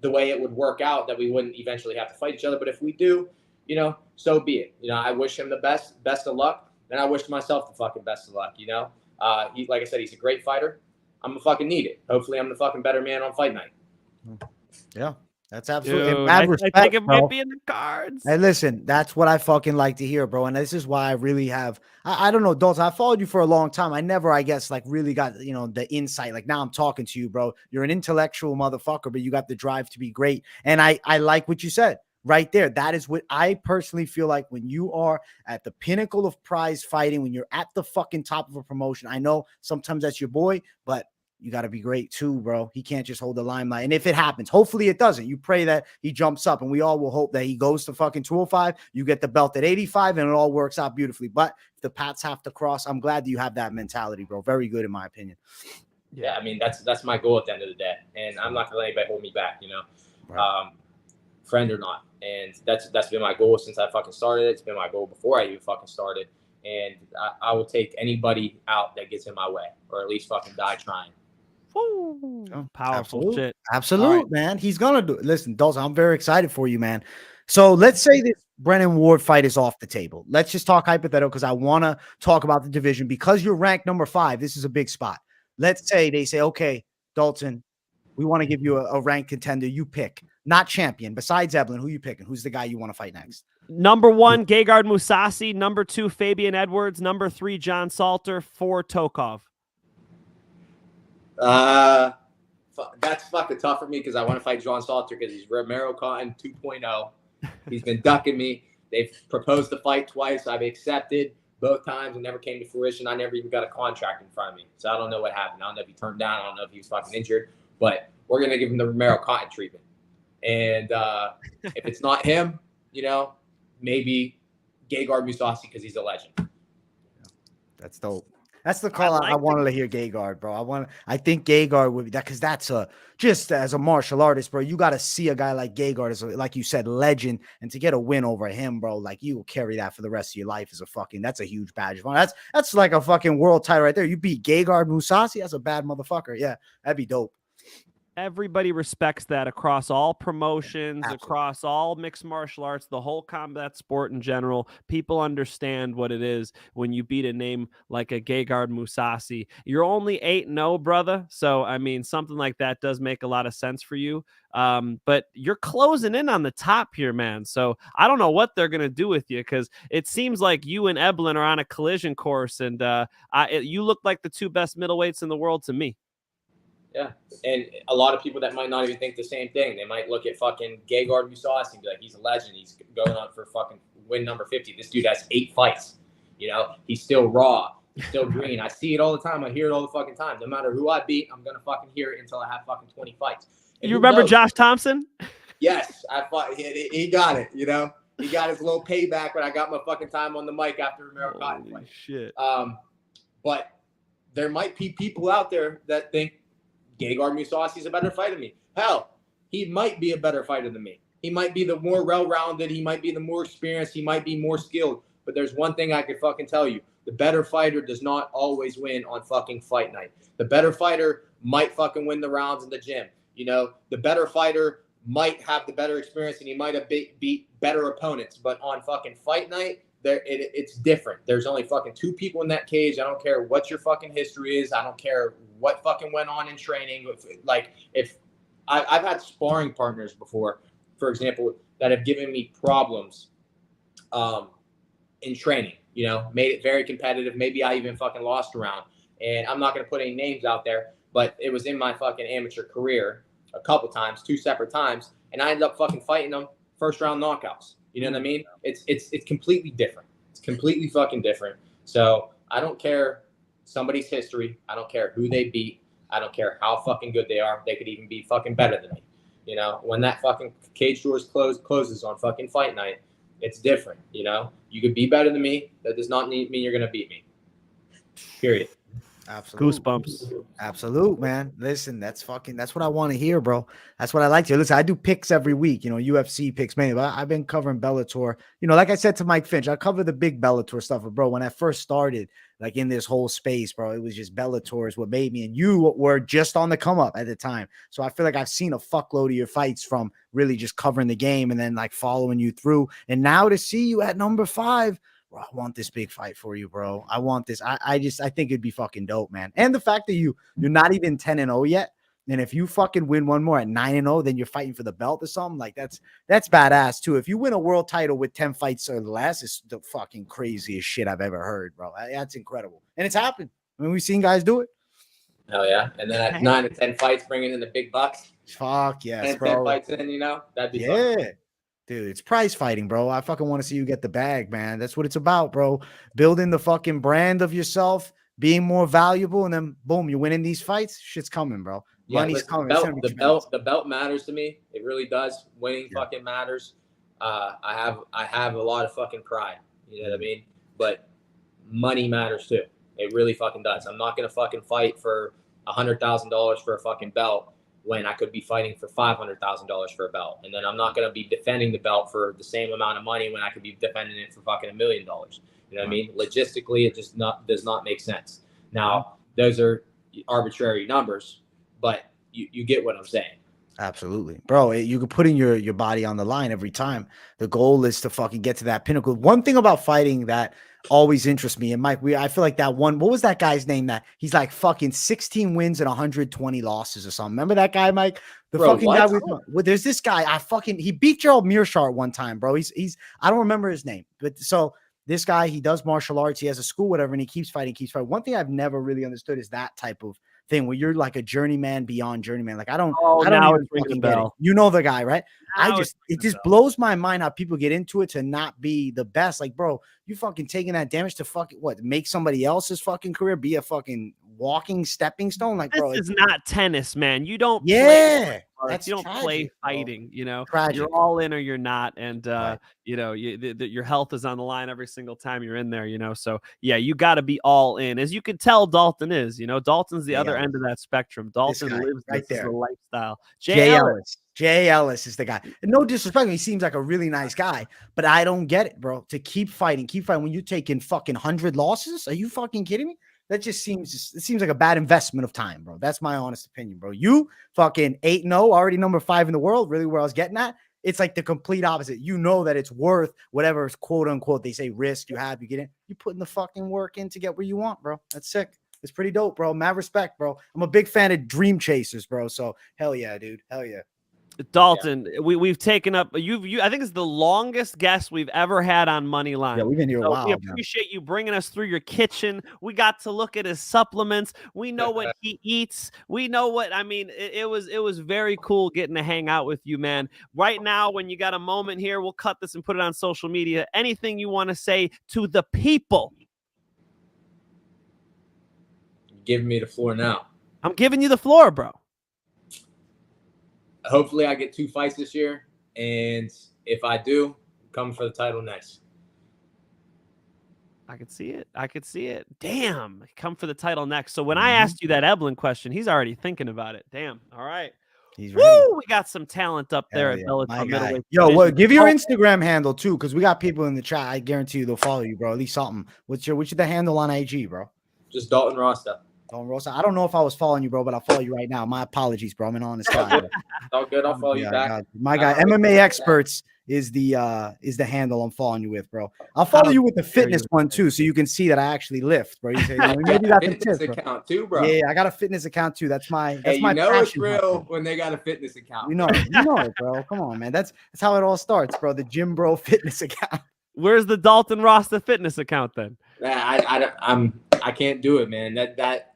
the way it would work out that we wouldn't eventually have to fight each other. But if we do, you know, so be it. You know, I wish him the best of luck, and I wish myself the fucking best of luck, you know. He, like I said, he's a great fighter. I'm gonna fucking need it. Hopefully I'm the fucking better man on fight night. Yeah, that's absolutely. I think it might be in the cards. Hey, listen, that's what I fucking like to hear, bro. And this is why I really have, I don't know, Dalton, I followed you for a long time. I never, I guess, like really got, you know, the insight. Like now I'm talking to you, bro. You're an intellectual motherfucker, but you got the drive to be great. And I like what you said right there. That is what I personally feel like when you are at the pinnacle of prize fighting, when you're at the fucking top of a promotion. I know sometimes that's your boy, but you got to be great too, bro. He can't just hold the limelight. And if it happens, hopefully it doesn't. You pray that he jumps up, and we all will hope that he goes to fucking 205. You get the belt at 85, and it all works out beautifully. But if the paths have to cross, I'm glad that you have that mentality, bro. Very good, in my opinion. Yeah, I mean, that's my goal at the end of the day. And I'm not going to let anybody hold me back, you know, right. Friend or not. And that's been my goal since I fucking started. It's been my goal before I even fucking started. And I will take anybody out that gets in my way, or at least fucking die trying. Oh, powerful shit. Absolute, man. He's gonna do it. Listen, Dalton, I'm very excited for you, man. So let's say this Brennan Ward fight is off the table. Let's just talk hypothetical because I want to talk about the division because you're ranked number 5. This is a big spot. Let's say they say, okay, Dalton, we want to give you a ranked contender. You pick, not champion. Besides Evelyn, who you picking? Who's the guy you want to fight next? Number 1, Gegard Mousasi. Number 2, Fabian Edwards. Number 3, John Salter. 4, Tokov. That's fucking tough for me because I want to fight John Salter because he's Romero Cotton 2.0. He's been ducking me. They've proposed the fight twice. I've accepted both times and never came to fruition. I never even got a contract in front of me. So I don't know what happened. I don't know if he turned down. I don't know if he was fucking injured. But we're going to give him the Romero Cotton treatment. And if it's not him, you know, maybe Gegard Mousasi because he's a legend. That's dope. That's the call I wanted to hear, Gegard, bro. I think Gegard would be that because that's just as a martial artist, bro. You got to see a guy like Gegard as like you said, legend, and to get a win over him, bro. Like you will carry that for the rest of your life as a fucking. That's a huge badge of honor. That's like a fucking world title right there. You beat Gegard Mousasi. That's a bad motherfucker. Yeah, that'd be dope. Everybody respects that across all promotions, Absolutely. across all mixed martial arts, the whole combat sport in general. People understand what it is when you beat a name like a Gegard Mousasi. You're only 8-0, brother. So, I mean, something like that does make a lot of sense for you. But you're closing in on the top here, man. So I don't know what they're going to do with you, because it seems like you and Eblin are on a collision course, and you look like the two best middleweights in the world to me. Yeah, and a lot of people that might not even think the same thing. They might look at fucking Gegard Mousasi and be like, he's a legend. He's going on for fucking win number 50. This dude has 8 fights. You know, he's still raw. He's still green. I see it all the time. I hear it all the fucking time. No matter who I beat, I'm going to fucking hear it until I have fucking 20 fights. And you remember knows? Josh Thompson? Yes, I fought. He got it, you know. He got his little payback when I got my fucking time on the mic after Romero Cotton fight. Shit. But there might be people out there that think Gegard Mousasi is a better fighter than me. Hell, he might be a better fighter than me. He might be the more well-rounded. He might be the more experienced. He might be more skilled. But there's one thing I could fucking tell you. The better fighter does not always win on fucking fight night. The better fighter might fucking win the rounds in the gym. You know, the better fighter might have the better experience and he might have beat better opponents. But on fucking fight night, it's different. There's only fucking 2 people in that cage. I don't care what your fucking history is. I don't care what fucking went on in training. If I've had sparring partners before, for example, that have given me problems in training, you know, made it very competitive. Maybe I even fucking lost a round. And I'm not going to put any names out there, but it was in my fucking amateur career a couple times, 2 separate times. And I ended up fucking fighting them first round knockouts. You know what I mean? It's completely different. It's completely fucking different. So I don't care somebody's history. I don't care who they beat. I don't care how fucking good they are. They could even be fucking better than me. You know, when that fucking cage doors closes on fucking fight night, it's different. You know, you could be better than me. That does not mean you're going to beat me. Period. Absolutely. Goosebumps. Absolute, man. Listen, that's what I want to hear, bro. That's what I like to hear. Listen, I do picks every week, you know, UFC picks mainly, but I've been covering Bellator. You know, like I said to Mike Finch, I cover the big Bellator stuff, but bro, when I first started, like in this whole space, bro, it was just Bellator is what made me, and you were just on the come up at the time. So I feel like I've seen a fuckload of your fights from really just covering the game and then like following you through. And now to see you at number 5, bro, I want this big fight for you, bro. I want this. I think it'd be fucking dope, man. And the fact that you're not even 10-0 yet. And if you fucking win one more at 9-0, then you're fighting for the belt or something. Like that's badass too. If you win a world title with 10 fights or less, it's the fucking craziest shit I've ever heard, bro. That's incredible. And it's happened. I mean, we've seen guys do it. Hell yeah. And then at 9 to 10 fights, bringing in the big bucks. Fuck yes, 10 bro. fights in, you know, that'd be yeah. fun. Dude, it's prize fighting, bro. I fucking want to see you get the bag, man. That's what it's about, bro. Building the fucking brand of yourself, being more valuable, and then boom, you're winning these fights. Shit's coming, bro. Yeah, Money's coming. The belt matters to me. It really does. Winning fucking matters. I have a lot of fucking pride. You know what I mean? But money matters too. It really fucking does. I'm not gonna fucking fight for $100,000 for a fucking belt when I could be fighting for $500,000 for a belt. And then I'm not going to be defending the belt for the same amount of money when I could be defending it for fucking $1 million. You know what I mean? Logistically, it just does not make sense. Now, those are arbitrary numbers, but you get what I'm saying. Absolutely, bro. You can put in your body on the line every time. The goal is to fucking get to that pinnacle. One thing about fighting that always interests me, and Mike, I feel like that one. What was that guy's name? That he's like fucking 16 wins and 120 losses or something. Remember that guy, Mike? The fucking guy with there's this guy. He beat Gerald Mearshart one time, bro. He's I don't remember his name, but so this guy, he does martial arts. He has a school, whatever, and he keeps fighting. One thing I've never really understood is that type of thing where you're like a journeyman beyond journeyman. Like I don't even fucking get it. You know the guy, right? It just blows my mind how people get into it to not be the best. Like, bro, you fucking taking that damage to fucking make somebody else's fucking career be a fucking walking stepping stone. Like, bro, this is not tennis, man. You don't you don't play fighting, you know. You're all in or you're not, and you know, your health is on the line every single time you're in there, you know. So yeah, you got to be all in, as you can tell Dalton is. You know, Dalton's the other end of that spectrum. Dalton lives right there, the lifestyle. Jay Ellis is the guy. And no disrespect, he seems like a really nice guy, but I don't get it, bro. To keep fighting when you're taking fucking 100 losses, are you fucking kidding me? That just seems like a bad investment of time, bro. That's my honest opinion, bro. You fucking 8-0, already number 5 in the world, really where I was getting at. It's like the complete opposite. You know that it's worth whatever quote unquote they say risk you have, you get in. You putting the fucking work in to get where you want, bro. That's sick. It's pretty dope, bro. Mad respect, bro. I'm a big fan of dream chasers, bro. So hell yeah, dude. Hell yeah. Dalton, we've taken up you. I think it's the longest guest we've ever had on Moneyline. Yeah, we've been here a while. We appreciate you bringing us through your kitchen. We got to look at his supplements. We know what he eats. We know what I mean. It was very cool getting to hang out with you, man. Right now, when you got a moment here, we'll cut this and put it on social media. Anything you want to say to the people? Giving me the floor now. I'm giving you the floor, bro. Hopefully I get 2 fights this year, and if I do, come for the title next. I could see it. I could see it. Damn, come for the title next. So when I asked you that Eblin question, he's already thinking about it. Damn. All right. He's Woo! We got some talent up there at Bellator middleweight. Yo, well, give your Instagram handle too, because we got people in the chat. I guarantee you they'll follow you, bro. At least something. What's the handle on IG, bro? Just Dalton Rosta. Dalton Rosta. I don't know if I was following you, bro, but I'll follow you right now. My apologies, bro. I'm an honest guy. All good. I'll follow you back. My guy, MMA Experts is the handle I'm following you with, bro. I'll follow you with the fitness one too, so you can see that I actually lift, bro. You say, maybe that's a fitness tip, account too, bro. Yeah, I got a fitness account too. That's my you know it's passion, real when they got a fitness account. You know it, bro. Come on, man. That's how it all starts, bro. The Gym Bro fitness account. Where's the Dalton Rosta fitness account then? I can't do it, man. That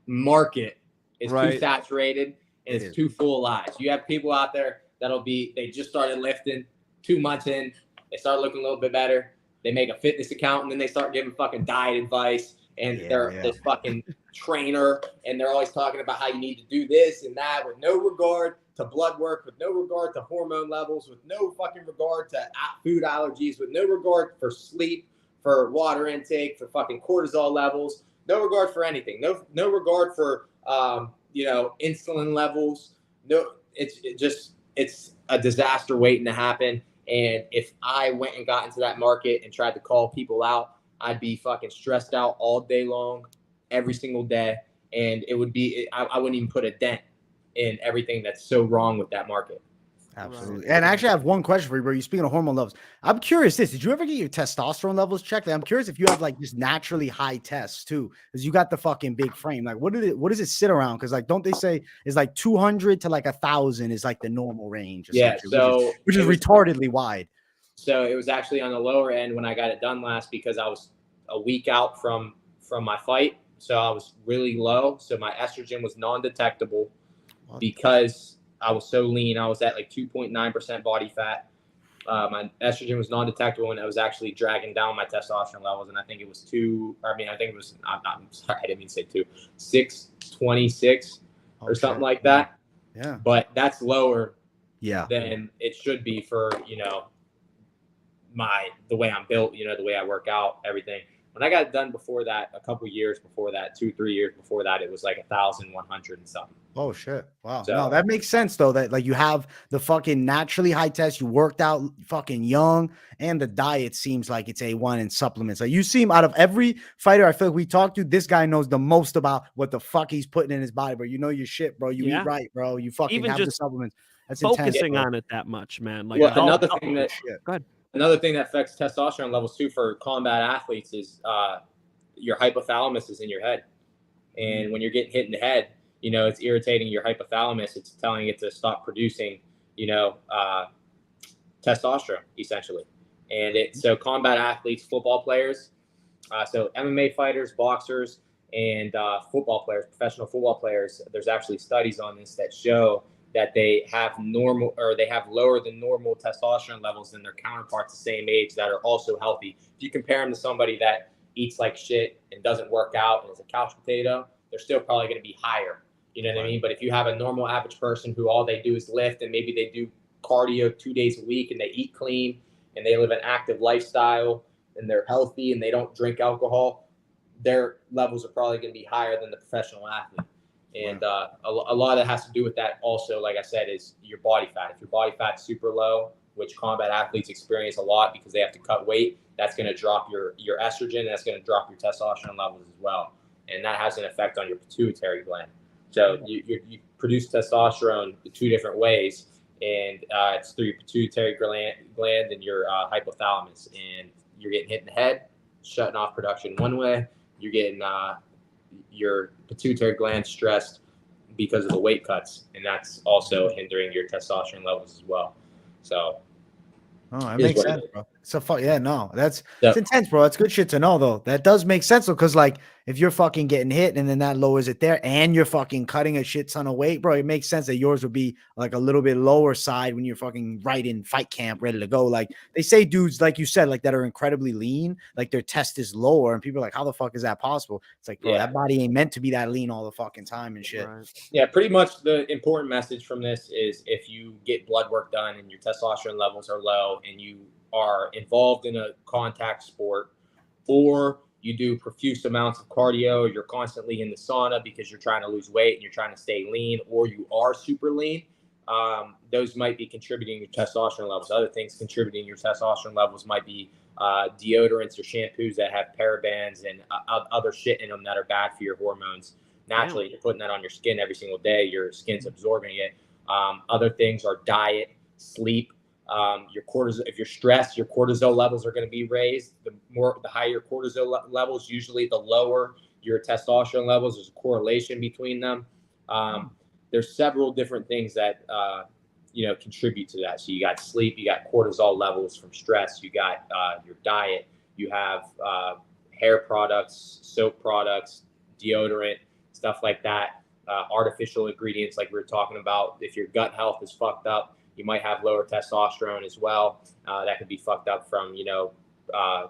market is too saturated and it's too full of lies. You have people out there they just started lifting 2 months in, they start looking a little bit better, they make a fitness account, and then they start giving fucking diet advice, and they're this fucking trainer, and they're always talking about how you need to do this and that with no regard to blood work, with no regard to hormone levels, with no fucking regard to food allergies, with no regard for sleep, for water intake, for fucking cortisol levels. No regard for anything. No regard for insulin levels. No, it's a disaster waiting to happen. And if I went and got into that market and tried to call people out, I'd be fucking stressed out all day long, every single day, and I wouldn't even put a dent in everything that's so wrong with that market. Absolutely. And actually, I have one question for you, bro. You're speaking of hormone levels. I'm curious did you ever get your testosterone levels checked? Like, I'm curious if you have like just naturally high tests too, because you got the fucking big frame. Like, what does it sit around? Because like, don't they say it's like 200 to like 1,000 is like the normal range? Yeah. So which is retardedly wide. So it was actually on the lower end when I got it done last, because I was a week out from my fight. So I was really low. So my estrogen was non-detectable because I was so lean. I was at like 2.9% body fat. My estrogen was non-detectable, and I was actually dragging down my testosterone levels. And I think it was I'm sorry, I didn't mean to say 626 or something like that. Yeah. But that's lower than it should be for, the way I'm built, the way I work out, everything. When I got it done before that, a couple years before that, 2-3 years before that, it was like 1,100 and something. Oh shit! Wow. So, no, that makes sense though. That like you have the fucking naturally high test. You worked out fucking young, and the diet seems like it's A1 in supplements. Like you seem out of every fighter I feel like we talked to, this guy knows the most about what the fuck he's putting in his body, bro. You know your shit, bro. You eat right, bro. You fucking even have just the supplements. That's focusing intense, on it that much, man. Like another thing that go ahead. Another thing that affects testosterone levels too for combat athletes is your hypothalamus is in your head. And when you're getting hit in the head, it's irritating your hypothalamus. It's telling it to stop producing, testosterone essentially. And so combat athletes, football players, so MMA fighters, boxers, and football players, professional football players, there's actually studies on this that show that they have lower than normal testosterone levels than their counterparts the same age that are also healthy. If you compare them to somebody that eats like shit and doesn't work out and is a couch potato, they're still probably going to be higher. You know what I mean? But if you have a normal average person who all they do is lift, and maybe they do cardio 2 days a week, and they eat clean and they live an active lifestyle and they're healthy and they don't drink alcohol, their levels are probably going to be higher than the professional athlete. And a lot of it has to do with that also, like I said, is your body fat. If your body fat's super low, which combat athletes experience a lot because they have to cut weight, that's going to drop your estrogen, and that's going to drop your testosterone levels as well. and that has an effect on your pituitary gland. So you produce testosterone 2 different ways, and it's through your pituitary gland and your hypothalamus. And you're getting hit in the head, shutting off production one way. You're getting your pituitary gland stressed because of the weight cuts, and that's also hindering your testosterone levels as well. So, that makes sense, bro. So that's intense, bro. That's good shit to know, though. That does make sense, though, because like if you're fucking getting hit and then that lowers it there, and you're fucking cutting a shit ton of weight, bro, it makes sense that yours would be like a little bit lower side when you're fucking right in fight camp, ready to go. Like they say, dudes, like you said, like that are incredibly lean, like their test is lower, and people are like, how the fuck is that possible? It's like, bro, that body ain't meant to be that lean all the fucking time and shit. Right. Yeah, pretty much the important message from this is if you get blood work done and your testosterone levels are low and you are involved in a contact sport, or you do profuse amounts of cardio, you're constantly in the sauna because you're trying to lose weight and you're trying to stay lean, or you are super lean, those might be contributing to testosterone levels. Other things contributing to your testosterone levels might be deodorants or shampoos that have parabens and other shit in them that are bad for your hormones. Naturally, you're putting that on your skin every single day. Your skin's absorbing it. Other things are diet, sleep. Your cortisol, if you're stressed, your cortisol levels are going to be raised. The higher your cortisol levels, usually the lower your testosterone levels. There's a correlation between them. There's several different things that contribute to that. So you got sleep, you got cortisol levels from stress, you got your diet, you have hair products, soap products, deodorant, stuff like that. Artificial ingredients, like we were talking about. If your gut health is fucked up, you might have lower testosterone as well. That could be fucked up from,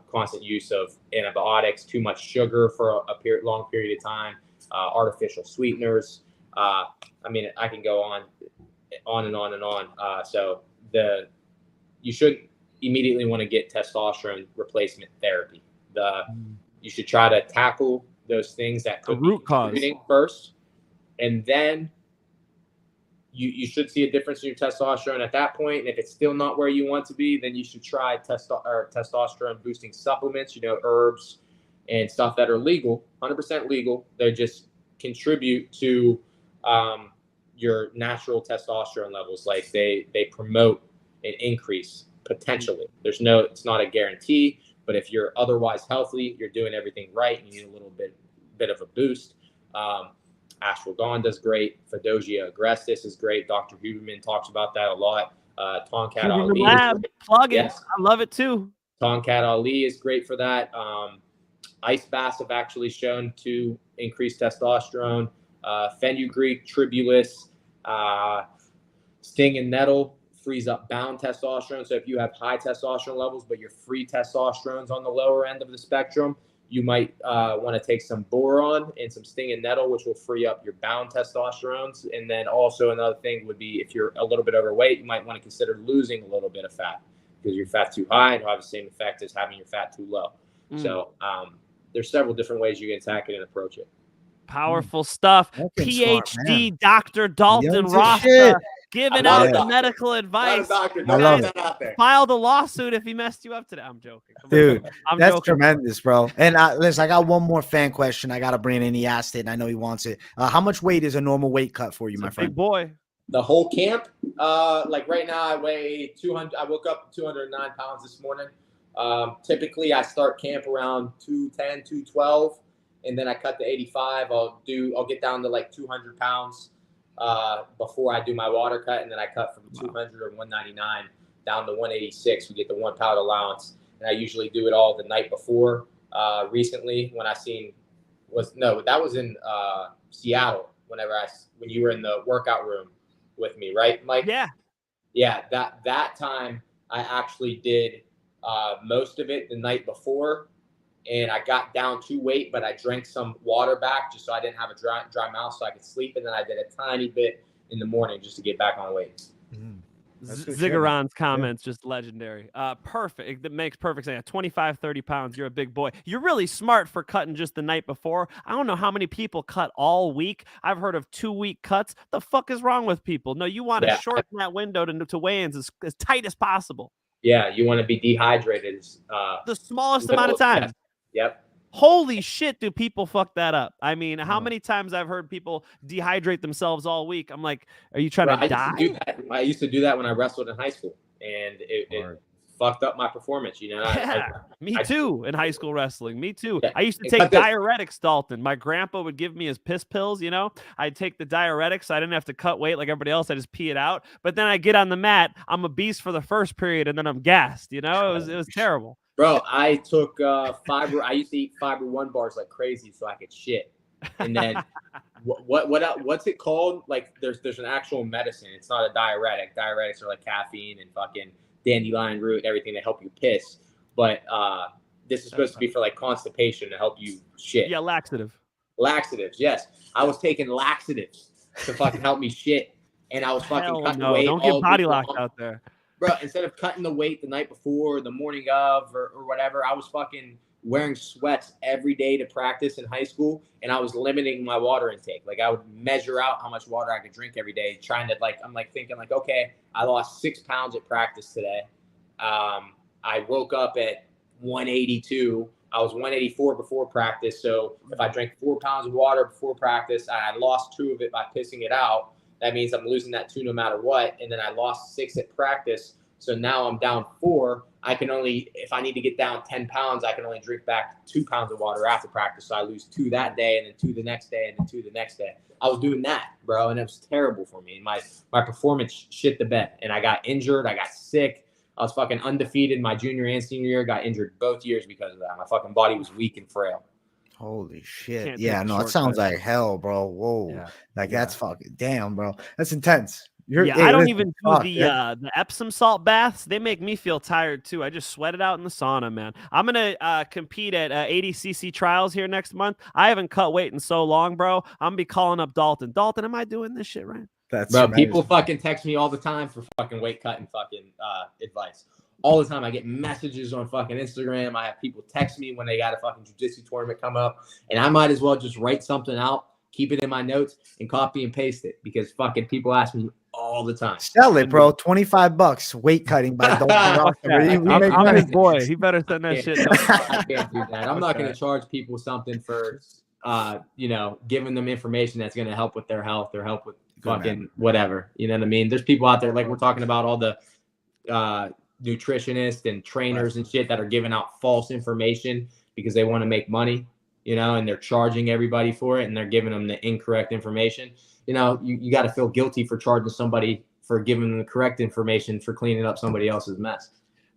constant use of antibiotics, too much sugar for a long period of time, artificial sweeteners. I can go on and on and on. So you shouldn't immediately want to get testosterone replacement therapy. You should try to tackle those things that could be contributing first, and then you should see a difference in your testosterone at that point. And if it's still not where you want to be, then you should try testosterone boosting supplements, herbs and stuff that are legal, 100% legal. They just contribute to your natural testosterone levels. Like they promote an increase potentially. It's not a guarantee, but if you're otherwise healthy, you're doing everything right, and you need a little bit of a boost. Ashwagandha is great. Fedosia agrestis is great. Dr. Huberman talks about that a lot. Tonkat Ali. Plug it. Yes. I love it too. Tonkat Ali is great for that. Ice baths have actually shown to increase testosterone. Fenugreek, tribulus, sting and nettle frees up bound testosterone. So if you have high testosterone levels, but your free testosterone's on the lower end of the spectrum, you might want to take some boron and some sting and nettle, which will free up your bound testosterones. And then also another thing would be if you're a little bit overweight, you might want to consider losing a little bit of fat, because your fat's too high and will have the same effect as having your fat too low. So there's several different ways you can attack it and approach it. Powerful stuff. PhD smart, Dr. Dalton Rosta giving out the medical advice. Filed a lawsuit if he messed you up today. I'm joking. Dude, that's joking. Tremendous, bro. And listen, I got one more fan question I got to bring in. He asked it, and I know he wants it. How much weight is a normal weight cut for you, my friend? Big boy. The whole camp? Like right now, I weigh 200. I woke up 209 pounds this morning. Typically, I start camp around 210, 212. And then I cut to 85. I'll get down to like 200 pounds before I do my water cut. And then I cut from 200 or 199 down to 186. We get the 1 pound allowance. And I usually do it all the night before. Recently, when that was in Seattle, when you were in the workout room with me, right, Mike? Yeah. That time I actually did most of it the night before. And I got down to weight, but I drank some water back just so I didn't have a dry mouth so I could sleep. And then I did a tiny bit in the morning just to get back on weight. Zigguran's comments, just legendary. Perfect. That makes perfect sense. 25, 30 pounds. You're a big boy. You're really smart for cutting just the night before. I don't know how many people cut all week. I've heard of 2-week cuts. The fuck is wrong with people? No, you want to shorten that window to weigh-ins as tight as possible. Yeah, you want to be dehydrated. The smallest amount of time. Yep. Holy shit, do people fuck that up? I mean, how many times I've heard people dehydrate themselves all week? I'm like, are you trying to die? I used to do that when I wrestled in high school, and it fucked up my performance. You know, me too. In high school wrestling, me too. Yeah, I used to take diuretics, Dalton. My grandpa would give me his piss pills. You know, I'd take the diuretics, so I didn't have to cut weight like everybody else. I just pee it out. But then I get on the mat, I'm a beast for the first period, and then I'm gassed. You know, it was terrible. Bro, I took fiber. I used to eat Fiber One bars like crazy so I could shit. And then what's it called? Like there's an actual medicine. It's not a diuretic. Diuretics are like caffeine and fucking dandelion root and everything to help you piss. But this is supposed to be for like constipation to help you shit. Yeah, laxative. Laxatives, yes. I was taking laxatives to fucking help me shit. And I was fucking cutting weight. Don't get body locked out there. Bro, instead of cutting the weight the night before, the morning of, or whatever, I was fucking wearing sweats every day to practice in high school, and I was limiting my water intake. Like, I would measure out how much water I could drink every day, trying to, like, I'm like thinking, like, okay, I lost 6 pounds at practice today. I woke up at 182. I was 184 before practice, so if I drank 4 pounds of water before practice, I lost 2 of it by pissing it out. That means I'm losing that 2 no matter what. And then I lost 6 at practice. So now I'm down 4. I can only, if I need to get down 10 pounds, I can only drink back 2 pounds of water after practice. So I lose 2 that day, and then 2 the next day, and then 2 the next day. I was doing that, bro, and it was terrible for me. My performance shit the bed. And I got injured. I got sick. I was fucking undefeated my junior and senior year. Got injured both years because of that. My fucking body was weak and frail. Holy shit. Yeah, no, it sounds like hell, bro. Whoa. Yeah. Like that's fucking damn, bro. That's intense. I don't even do the Epsom salt baths. They make me feel tired too. I just sweat it out in the sauna, man. I'm gonna compete at 80cc trials here next month. I haven't cut weight in so long, bro. I'm gonna be calling up Dalton. Dalton, am I doing this shit right? That's bro. People fucking text me all the time for fucking weight cutting fucking advice. All the time. I get messages on fucking Instagram. I have people text me when they got a fucking jiu-jitsu tournament come up, and I might as well just write something out, keep it in my notes, and copy and paste it because fucking people ask me all the time. Sell it, bro. $25 weight cutting by Dalton Rosta. I'm his boy. He better send that shit. I can't do that. I'm not going to charge people something for, giving them information that's going to help with their health or help with fucking whatever. You know what I mean? There's people out there like we're talking about all the nutritionists and trainers and shit that are giving out false information because they want to make money, and they're charging everybody for it and they're giving them the incorrect information. You got to feel guilty for charging somebody for giving them the correct information for cleaning up somebody else's mess.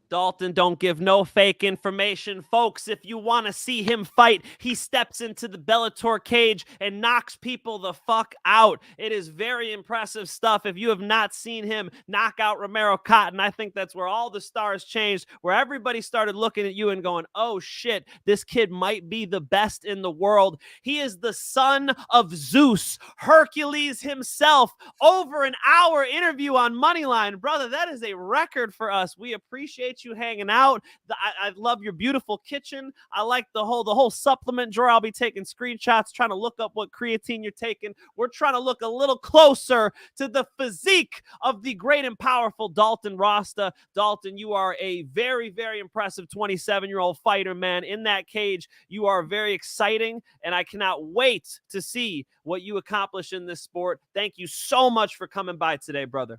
Dalton, don't give no fake information. Folks, if you want to see him fight, he steps into the Bellator cage and knocks people the fuck out. It is very impressive stuff. If you have not seen him knock out Romero Cotton, I think that's where all the stars changed, where everybody started looking at you and going, oh shit, this kid might be the best in the world. He is the son of Zeus, Hercules himself. Over an hour interview on Moneyline. Brother, that is a record for us. We appreciate you hanging out. I love your beautiful kitchen. I like the whole supplement drawer. I'll be taking screenshots, trying to look up what creatine you're taking. We're trying to look a little closer to the physique of the great and powerful Dalton Rosta. Dalton, you are a very, very impressive 27-year-old fighter, man. In that cage, you are very exciting, and I cannot wait to see what you accomplish in this sport. Thank you so much for coming by today, brother.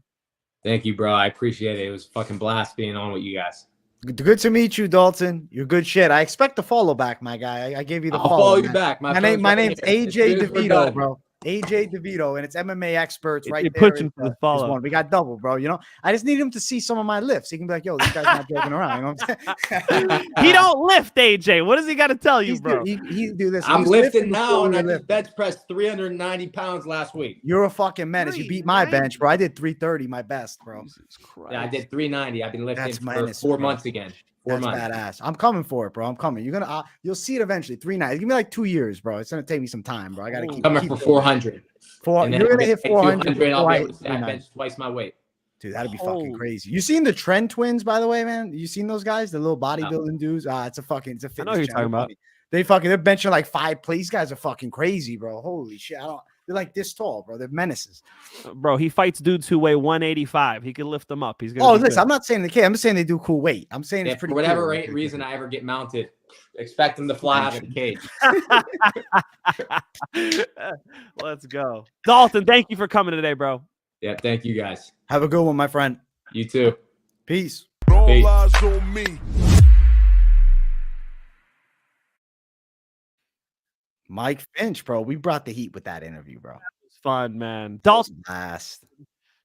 Thank you, bro. I appreciate it. It was fucking blast being on with you guys. Good to meet you, Dalton. You're good shit. I expect a follow back, my guy. I gave you the I'll follow you back. My name's AJ DeVito, bro. AJ DeVito, and it's MMA experts right there. Pushing for the follow. We got double, bro. I just need him to see some of my lifts. He can be like, yo, this guy's not joking around. You know what I'm saying? He don't lift, AJ. What does he got to tell you, bro? He do this. I'm lifting now, and I just bench pressed 390 pounds last week. You're a fucking menace. You beat my bench, bro. I did 330, my best, bro. Jesus Christ. Yeah, I did 390. I've been lifting for 4 months again. That's badass. I'm coming for it, bro. I'm coming. You'll see it eventually. 390. Give me like 2 years, bro. It's gonna take me some time, bro. I gotta keep coming for 400. You're gonna hit 400. I bench twice my weight. Dude, that'd be fucking crazy. You seen the Trend twins, by the way, man? You seen those guys, the little bodybuilding dudes? It's a fitness. I know who you're talking about. They're benching like 5 plates. These guys are fucking crazy, bro. Holy shit. They're like this tall, bro. They're menaces. Bro, he fights dudes who weigh 185. He can lift them up. He's gonna. Oh, listen, I'm not saying they can't. I'm just saying they do cool weight. I'm saying it's If pretty for whatever cool. reason I ever get mounted, expect him to fly out of the cage. Let's go. Dalton, thank you for coming today, bro. Yeah, thank you guys. Have a good one, my friend. You too. Peace. All Peace. eyes on me. Mike Finch, bro. We brought the heat with that interview, bro. It's fun, man. Dalton, Last.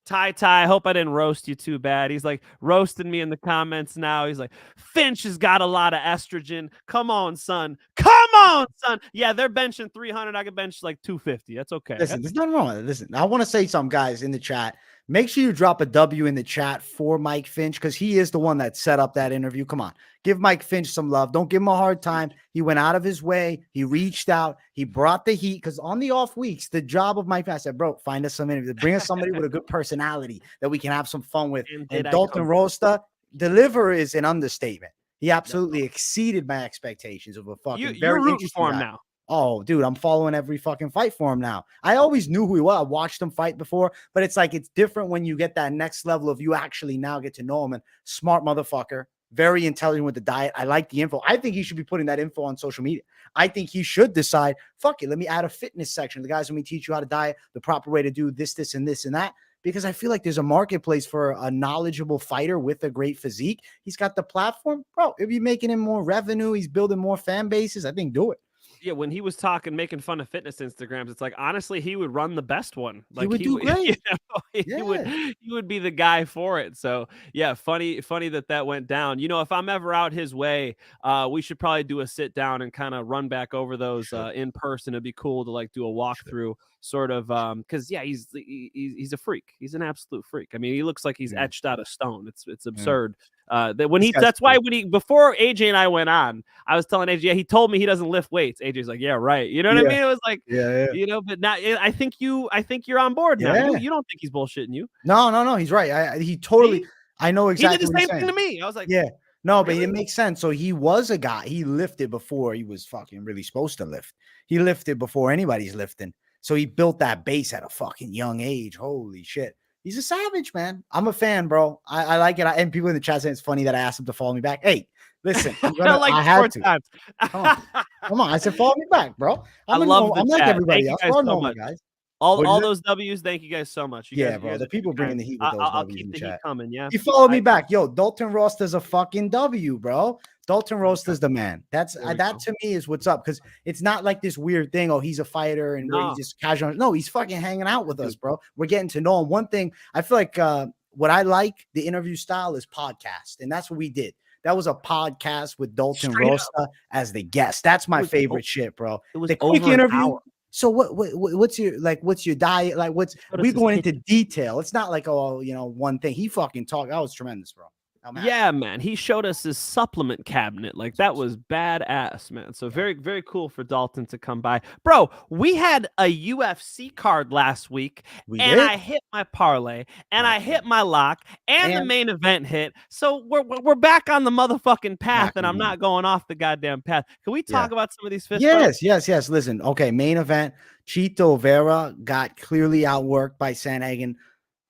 Ty, I hope I didn't roast you too bad. He's like roasting me in the comments now. He's like, Finch has got a lot of estrogen. Come on, son. Come on, son. Yeah, they're benching 300. I could bench like 250. That's okay. Listen, there's nothing wrong with it. Listen, I want to say something, guys, in the chat. Make sure you drop a W in the chat for Mike Finch because he is the one that set up that interview. Come on. Give Mike Finch some love. Don't give him a hard time. He went out of his way. He reached out. He brought the heat because on the off weeks, the job of Mike Finch, I said, bro, find us some interview. Bring us somebody with a good personality that we can have some fun with. And Dalton Rosta, deliver is an understatement. He absolutely exceeded my expectations of a fucking You're rooting for him guy. now. Oh, dude, I'm following every fucking fight for him now. I always knew who he was. I watched him fight before, but it's like it's different when you get that next level of you actually now get to know him. And smart motherfucker, very intelligent with the diet. I like the info. I think he should be putting that info on social media. I think he should decide, fuck it, let me add a fitness section. The guys, let me teach you how to diet, the proper way to do this, this, and this, and that. Because I feel like there's a marketplace for a knowledgeable fighter with a great physique. He's got the platform. Bro, if you're making him more revenue, he's building more fan bases, I think do it. Yeah, when he was making fun of fitness Instagrams, it's like honestly, he would run the best one. Like he would do great. He would be the guy for it. So yeah, funny that went down. You know, if I'm ever out his way, we should probably do a sit down and kind of run back over those in person. It'd be cool to like do a walkthrough, sort of, because yeah, he's a freak. He's an absolute freak. I mean, he looks like he's etched out of stone. It's absurd. That's why before AJ and I went on, I was telling AJ, yeah, he told me he doesn't lift weights. AJ's like, yeah, right. You know what I mean? It was like, you know, but not. I think you're on board now. You don't think he's bullshitting you? No. He's right. He totally. I know exactly. He did the same thing to me. I was like, yeah. No, but it makes sense. So he was a guy. He lifted before he was fucking really supposed to lift. He lifted before anybody's lifting. So he built that base at a fucking young age. Holy shit. He's a savage, man. I'm a fan, bro. I like it. And people in the chat saying it's funny that I asked him to follow me back. Hey, listen, I had to. Come on. I said, follow me back, bro. I'm like everybody else. Guys. All those W's. Thank you guys so much. You guys, the people bringing the heat with those I'll W's keep in the chat. heat coming. Yeah. You follow me back. Yo, Dalton Rosta's a fucking W, bro. Dalton Rosta's the man. That to me is what's up because it's not like this weird thing. Oh, he's a fighter and he's just casual. No, he's fucking hanging out with us, bro. We're getting to know him. One thing I feel like what I like the interview style is podcast, and that's what we did. That was a podcast with Dalton Rosta as the guest. That's my favorite shit, bro. It was the quick over interview. An hour. So what's your diet like? We going into detail. It's not like one thing. He fucking talked. That was tremendous, bro. Yeah, man. He showed us his supplement cabinet. Like that was badass, man. So very, very cool for Dalton to come by. Bro, we had a UFC card last week I hit my parlay and I hit my lock and the main event hit. So we're back on the motherfucking path and I'm not going off the goddamn path. Can we talk about some of these fist fights? Yes. Listen, okay, main event. Chito Vera got clearly outworked by Sandhagen.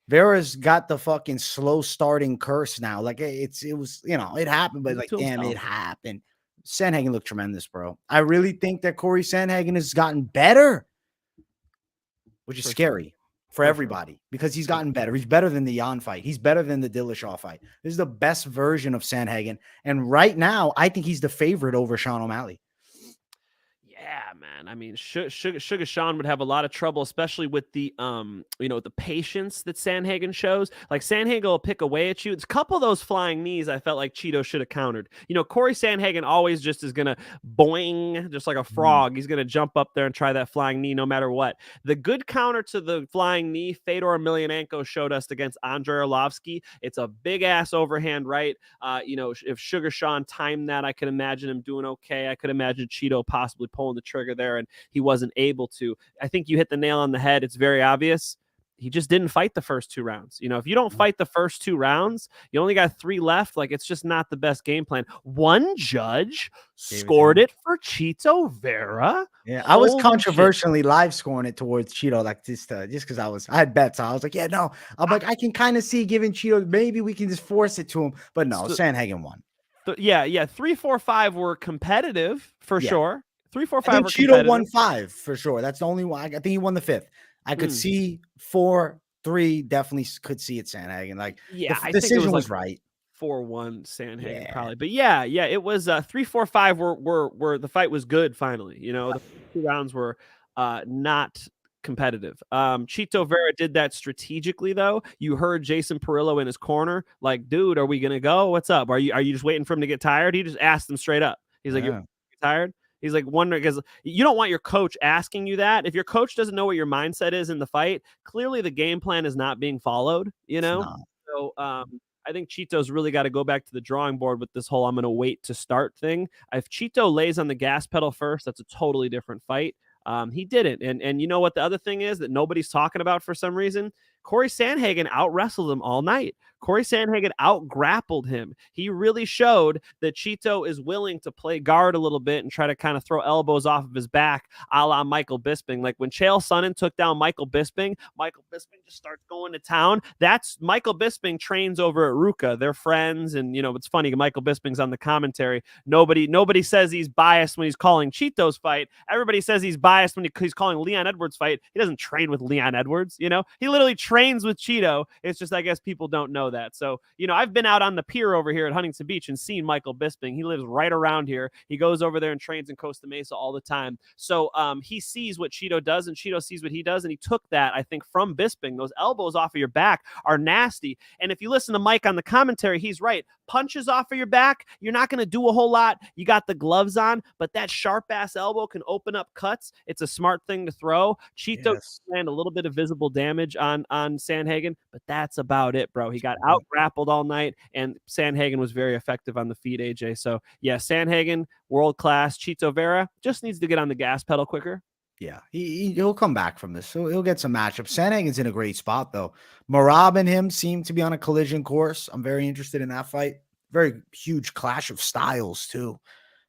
Vera's got the fucking slow starting curse now. Like it was, it happened, but like, damn, it happened. Sandhagen looked tremendous, bro. I really think that Corey Sandhagen has gotten better, which is scary for everybody because he's gotten better. He's better than the Jan fight. He's better than the Dillashaw fight. This is the best version of Sandhagen. And right now, I think he's the favorite over Sean O'Malley. Yeah, man. I mean, Sugar Sean would have a lot of trouble, especially with the the patience that Sandhagen shows. Like Sandhagen will pick away at you. It's a couple of those flying knees I felt like Chito should have countered. Corey Sandhagen always just is gonna boing, just like a frog. He's gonna jump up there and try that flying knee no matter what. The good counter to the flying knee, Fedor Emelianenko showed us against Andrei Arlovsky. It's a big ass overhand right. If Sugar Sean timed that, I could imagine him doing okay. I could imagine Chito possibly pulling the trigger there and he wasn't able to. I think you hit the nail on the head. It's very obvious. he just didn't fight the first 2 rounds. You know, if you don't fight the first 2 rounds, you only got 3 left. Like, it's just not the best game plan. One judge scored it for Chito Vera. Yeah, I was Holy controversially live scoring it towards Cheeto, like just because I had bets. I was like, yeah, no. I'm like, I can kind of see giving Cheeto, maybe we can just force it to him. But no, Sandhagen won. Yeah. 3, 4, 5 were competitive for sure. 3, 4, 5 were Cheeto won 5 for sure. That's the only one. I think he won the 5th. I could see 4, 3. Definitely could see it Sandhagen. Like, yeah, the decision was right. 4-1 Sandhagen probably, but yeah, it was 3, 4, 5 were the fight was good finally. You know, the 2 rounds were not competitive. Chito Vera did that strategically though. You heard Jason Perillo in his corner, like, dude, are we gonna go? What's up? Are you just waiting for him to get tired? He just asked him straight up. He's like, you're tired? He's like wondering, because you don't want your coach asking you that. If your coach doesn't know what your mindset is in the fight, clearly the game plan is not being followed, you know? So I think Chito's really got to go back to the drawing board with this whole I'm going to wait to start thing. If Chito lays on the gas pedal first, that's a totally different fight. He didn't. And you know what the other thing is that nobody's talking about for some reason? Corey Sandhagen out-wrestled him all night. Corey Sandhagen out-grappled him. He really showed that Chito is willing to play guard a little bit and try to kind of throw elbows off of his back, a la Michael Bisping. Like when Chael Sonnen took down Michael Bisping just starts going to town. That's Michael Bisping trains over at Ruka. They're friends, and you know it's funny. Michael Bisping's on the commentary. Nobody says he's biased when he's calling Chito's fight. Everybody says he's biased when he's calling Leon Edwards' fight. He doesn't train with Leon Edwards. You know, he literally trains with Chito. It's just I guess people don't know that. So, you know, I've been out on the pier over here at Huntington Beach and seen Michael Bisping. He lives right around here. He goes over there and trains in Costa Mesa all the time. So he sees what Chito does and Chito sees what he does. And he took that, I think, from Bisping. Those elbows off of your back are nasty. And if you listen to Mike on the commentary, he's right. Punches off of your back, you're not going to do a whole lot. You got the gloves on, but that sharp ass elbow can open up cuts. It's a smart thing to throw. Chito land a little bit of visible damage on Sandhagen, but that's about it, bro. He got out grappled all night, and Sandhagen was very effective on the feet, AJ. So yeah, Sandhagen, world class. Chito Vera just needs to get on the gas pedal quicker. Yeah, he'll come back from this. So he'll get some matchups. Sandhagen's in a great spot though. Merab and him seem to be on a collision course. I'm very interested in that fight. Very huge clash of styles too.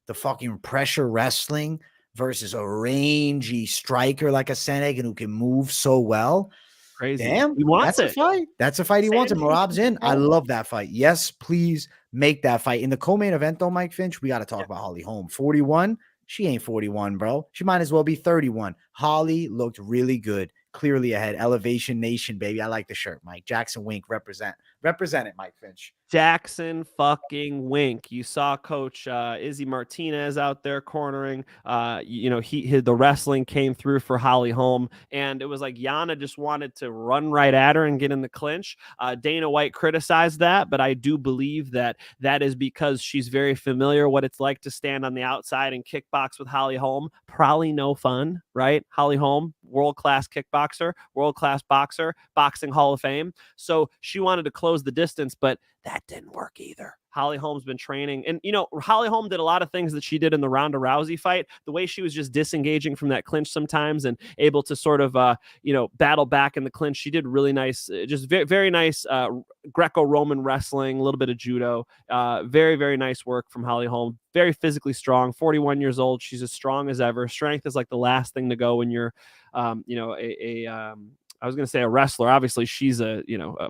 The fucking pressure wrestling versus a rangy striker like a Sandhagen who can move so well. Crazy. Damn, he wants that's a fight. That's a fight he wants. And Merab's in. I love that fight. Yes, please make that fight. In the co-main event though, Mike Finch, we got to talk about Holly Holm. 41. She ain't 41, bro. She might as well be 31. Holly looked really good. Clearly ahead. Elevation Nation, baby. I like the shirt, Mike. Jackson Wink, represent it, Mike Finch. Jackson fucking Wink. You saw Coach Izzy Martinez out there cornering. You know, the wrestling came through for Holly Holm, and it was like Yana just wanted to run right at her and get in the clinch. Dana White criticized that, but I do believe that is because she's very familiar what it's like to stand on the outside and kickbox with Holly Holm. Probably no fun, right? Holly Holm, world-class kickboxer, world-class boxer, boxing Hall of Fame. So she wanted to close the distance, but that didn't work either. Holly Holm's been training. And, you know, Holly Holm did a lot of things that she did in the Ronda Rousey fight. The way she was just disengaging from that clinch sometimes and able to sort of, you know, battle back in the clinch. She did really nice, just very, very nice Greco-Roman wrestling, a little bit of judo. Very, very nice work from Holly Holm. Very physically strong, 41 years old. She's as strong as ever. Strength is like the last thing to go when you're, you know, I was going to say a wrestler. Obviously, she's a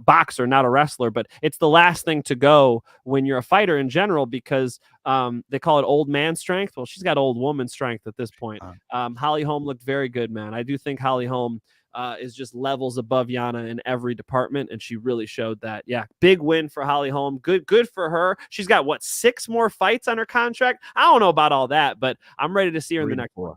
boxer, not a wrestler, but it's the last thing to go when you're a fighter in general because they call it old man strength. Well, she's got old woman strength at this point. Holly Holm looked very good, man. I do think Holly Holm is just levels above Yana in every department, and she really showed that. Yeah, big win for Holly Holm. Good for her. She's got, 6 more fights on her contract? I don't know about all that, but I'm ready to see her in the next one.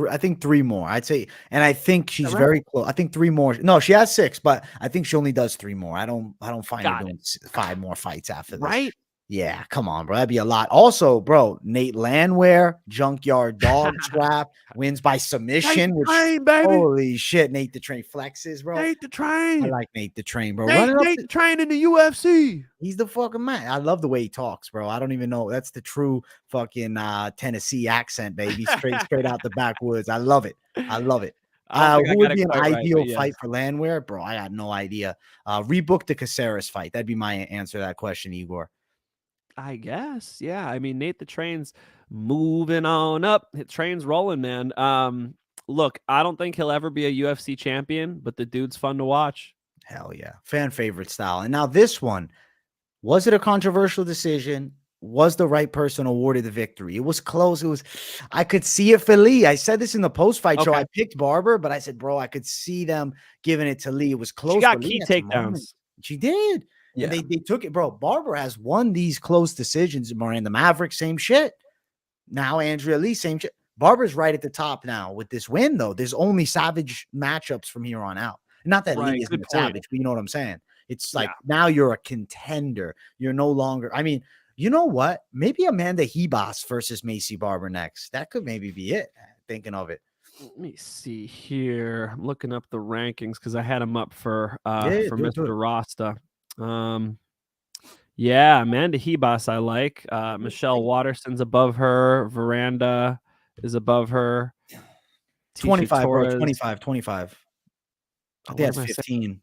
I think 3 more. I'd say, and I think she's very close. I think 3 more. No, she has 6, but I think she only does 3 more. I don't find her doing 5 more fights after this. Right? Yeah, come on, bro. That'd be a lot. Also, bro, Nate Landwehr, Junkyard Dog Scrap, wins by submission. Nate the Train, baby. Holy shit, Nate the Train flexes, bro. Nate the Train. I like Nate the Train, bro. Nate the Train in the UFC. He's the fucking man. I love the way he talks, bro. I don't even know. That's the true fucking Tennessee accent, baby. Straight out the backwoods. I love it. I love it. I don't think I Who got would it be an quite right, ideal but yes. fight for Landwehr? Bro, I got no idea. Rebook the Caceres fight. That'd be my answer to that question, Igor. I guess. Yeah. I mean, Nate the Train's moving on up. The train's rolling, man. Look, I don't think he'll ever be a UFC champion, but the dude's fun to watch. Hell yeah. Fan favorite style. And now this one, was it a controversial decision? Was the right person awarded the victory? It was close. I could see it for Lee. I said this in the post-fight show. Okay. I picked Barber, but I said, bro, I could see them giving it to Lee. It was close. She got Lee key at some moments. takedowns. She did. Yeah. And they took it, bro. Barber has won these close decisions. Miranda Maverick, same shit. Now Andrea Lee, same shit. Barber's right at the top now with this win, though. There's only savage matchups from here on out. Not that Right, Lee isn't good a savage, but you know what I'm saying? It's like Yeah. now you're a contender. You're no longer, I mean, you know what? Maybe Amanda Hebos versus Macy Barber next. That could maybe be it. Thinking of it. Let me see here. I'm looking up the rankings because I had them up for do Mr. it. Rosta. Yeah, Amanda Hebos I like. Michelle Watterson's above her. Veranda is above her. 25, bro. Torres. 25. I Oh, think what that's am I saying? 15.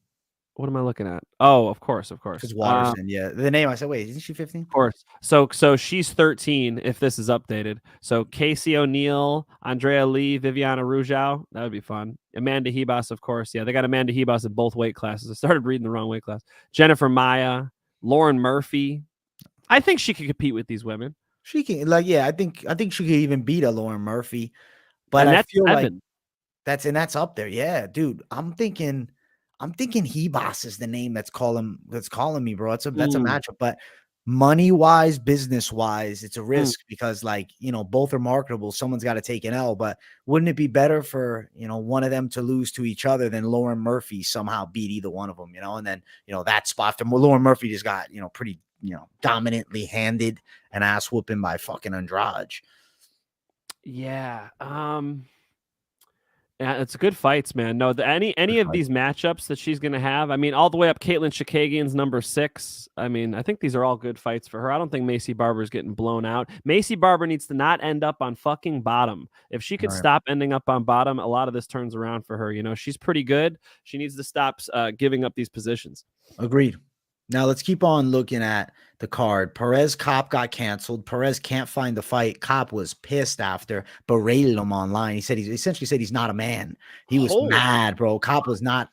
What am I looking at? Oh, of course. Because Watterson, yeah. The name, I said, wait, isn't she 15? Of course. So she's 13 if this is updated. So Casey O'Neill, Andrea Lee, Viviana Rujao. That would be fun. Amanda Hebos, of course. Yeah, they got Amanda Hebos in both weight classes. I started reading the wrong weight class. Jennifer Maya, Lauren Murphy. I think she could compete with these women. She can, like, yeah, I think she could even beat a Lauren Murphy. But And I that's feel like 7. that's up there. Yeah, dude. I'm thinking Hebos is the name that's calling me, bro. That's a matchup. But money wise, business wise, it's a risk because, like, you know, both are marketable. Someone's got to take an L. But wouldn't it be better for, you know, one of them to lose to each other than Lauren Murphy somehow beat either one of them, you know? And then, you know, that spot for Lauren Murphy just got, you know, pretty, you know, dominantly handed an ass whooping by fucking Andrade. Yeah. Yeah, it's good fights, man. No, any of these matchups that she's gonna have. I mean, all the way up. Caitlin Chikagian's number 6. I mean, I think these are all good fights for her. I don't think Macy Barber's getting blown out. Macy Barber needs to not end up on fucking bottom. If she could stop ending up on bottom, a lot of this turns around for her. You know, she's pretty good. She needs to stop giving up these positions. Agreed. Now let's keep on looking at the card. Perez Cop got canceled. Perez can't find the fight. Cop was pissed after, berated him online. He said he essentially said he's not a man. He was mad, bro. Cop was not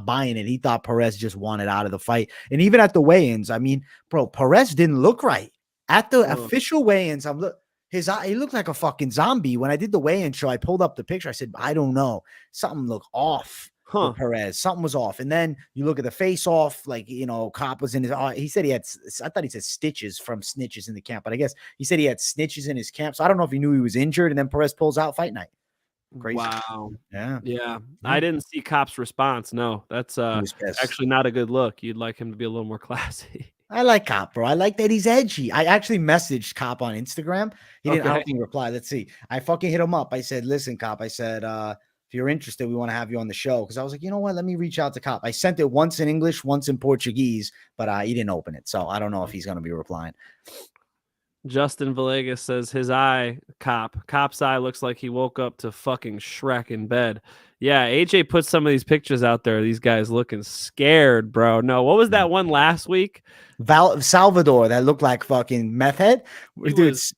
buying it. He thought Perez just wanted out of the fight. And even at the weigh-ins, I mean, bro, Perez didn't look right. At the official weigh-ins, he looked like a fucking zombie. When I did the weigh-in show, I pulled up the picture. I said, I don't know. Something looked off. Perez, something was off. And then you look at the face off, like, you know, Cop was in his, he said I thought he said stitches from snitches in the camp, but I guess he said he had snitches in his camp. So I don't know if he knew he was injured, and then Perez pulls out fight night. Crazy. Wow. Yeah. I didn't see Cop's response. No, that's actually not a good look. You'd like him to be a little more classy. I like Cop, bro. I like that he's edgy. I actually messaged Cop on Instagram. He didn't, I don't think reply. Let's see. I fucking hit him up. I said, listen, Cop. I said, if you're interested, we want to have you on the show. Because I was like, you know what? Let me reach out to Cop. I sent it once in English, once in Portuguese, but he didn't open it. So I don't know if he's going to be replying. Justin Villegas says his eye, Cop's eye looks like he woke up to fucking Shrek in bed. Yeah, AJ put some of these pictures out there. These guys looking scared, bro. No, what was that one last week? Salvador that looked like fucking meth head. AJ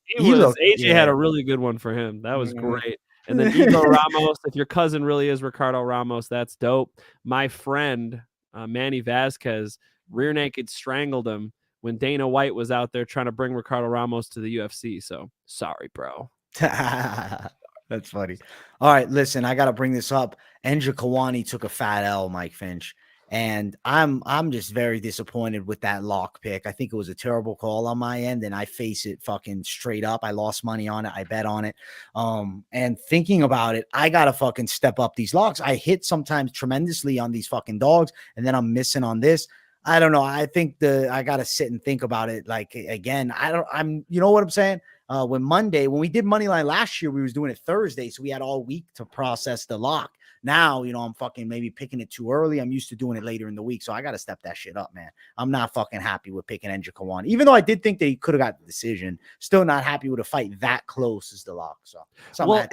had a really good one for him. That was great. And then Ego Ramos, if your cousin really is Ricardo Ramos, that's dope. My friend, Manny Vasquez, rear naked strangled him when Dana White was out there trying to bring Ricardo Ramos to the UFC. So sorry, bro. That's funny. All right, listen, I got to bring this up. Enja Kawani took a fat L, Mike Finch. And I'm just very disappointed with that lock pick. I think it was a terrible call on my end, and I face it fucking straight up. I lost money on it. I bet on it. And thinking about it, I gotta fucking step up these locks. I hit sometimes tremendously on these fucking dogs, and then I'm missing on this. I don't know. I think I gotta sit and think about it. Like, again, you know what I'm saying? When we did Moneyline last year, we was doing it Thursday, so we had all week to process the lock. Now, you know, I'm fucking maybe picking it too early. I'm used to doing it later in the week, so I got to step that shit up, man. I'm not fucking happy with picking Enja Kawani. Even though I did think that he could have got the decision, still not happy with a fight that close as the lock. So, well,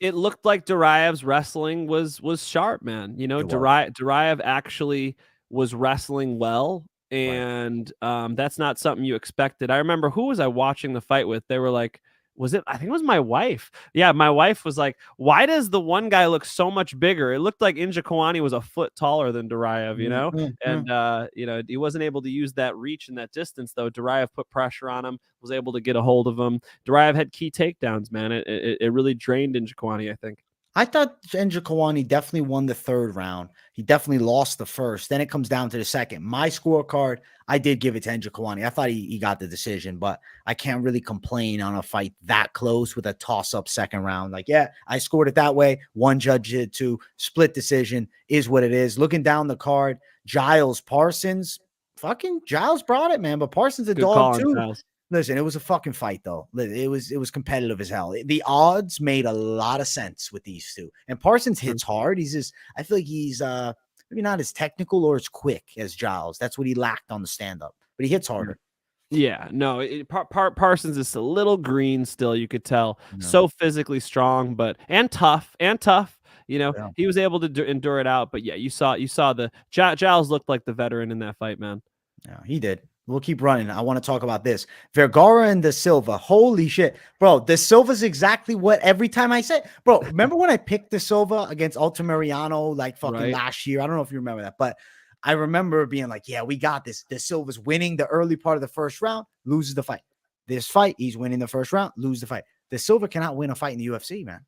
It looked like Durayev's wrestling was sharp, man. You know, Durayev actually was wrestling well, and that's not something you expected. I remember, who was I watching the fight with? They were like, I think it was my wife. Yeah, my wife was like, why does the one guy look so much bigger? It looked like Njokuani was a foot taller than Durayev, you know? And, you know, he wasn't able to use that reach and that distance, though. Durayev put pressure on him, was able to get a hold of him. Durayev had key takedowns, man. It really drained Njokuani, I think. I thought Njokuani definitely won the third round. He definitely lost the first. Then it comes down to the second. My scorecard, I did give it to Njokuani. I thought he got the decision, but I can't really complain on a fight that close with a toss-up second round. Like, yeah, I scored it that way. One judge did too. Split decision is what it is. Looking down the card, Giles Parsons. Fucking Giles brought it, man. But Parsons a dog too. Giles. Listen, it was a fucking fight, though. It was competitive as hell. The odds made a lot of sense with these two. And Parsons hits hard. I feel like he's maybe not as technical or as quick as Giles. That's what he lacked on the stand-up. But he hits harder. Yeah, no, Parsons is a little green still, you could tell. So physically strong, and tough. You know, he was able to endure it out. But yeah, you saw the Giles looked like the veteran in that fight, man. Yeah, he did. We'll keep running. I want to talk about this. Vergara and Da Silva. Holy shit. Bro, Da Silva's exactly what every time I say. Bro, remember when I picked Da Silva against Altamirano like fucking last year? I don't know if you remember that, but I remember being like, yeah, we got this. Da Silva's winning the early part of the first round, loses the fight. This fight, he's winning the first round, lose the fight. Da Silva cannot win a fight in the UFC, man.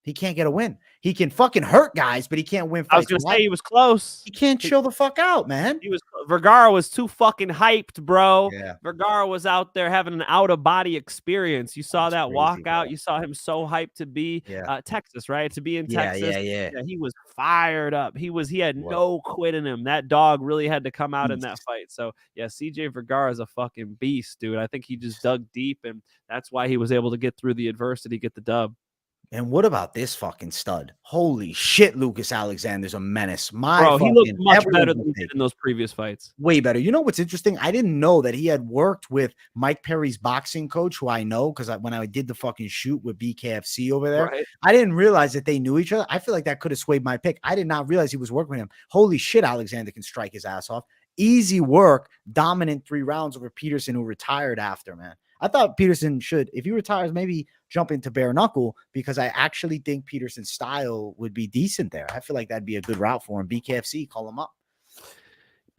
He can't get a win. He can fucking hurt guys, but he can't win fights. I was going to say he was close. He can't chill the fuck out, man. Vergara was too fucking hyped, bro. Yeah. Vergara was out there having an out-of-body experience. You saw that walkout. You saw him so hyped to be Texas, right? To be in Texas. Yeah. He was fired up. He had no quit in him. That dog really had to come out in that fight. So, yeah, CJ Vergara is a fucking beast, dude. I think he just dug deep, and that's why he was able to get through the adversity, get the dub. And what about this fucking stud? Holy shit, Lucas Alexander's a menace. He looked much better than he did in those previous fights. Way better. You know what's interesting? I didn't know that he had worked with Mike Perry's boxing coach, who I know because when I did the fucking shoot with BKFC over there, I didn't realize that they knew each other. I feel like that could have swayed my pick. I did not realize he was working with him. Holy shit, Alexander can strike his ass off. Easy work, dominant 3 rounds over Peterson, who retired after, man. I thought Peterson should, if he retires, maybe jump into bare knuckle, because I actually think Peterson's style would be decent there. I feel like that'd be a good route for him. BKFC, call him up.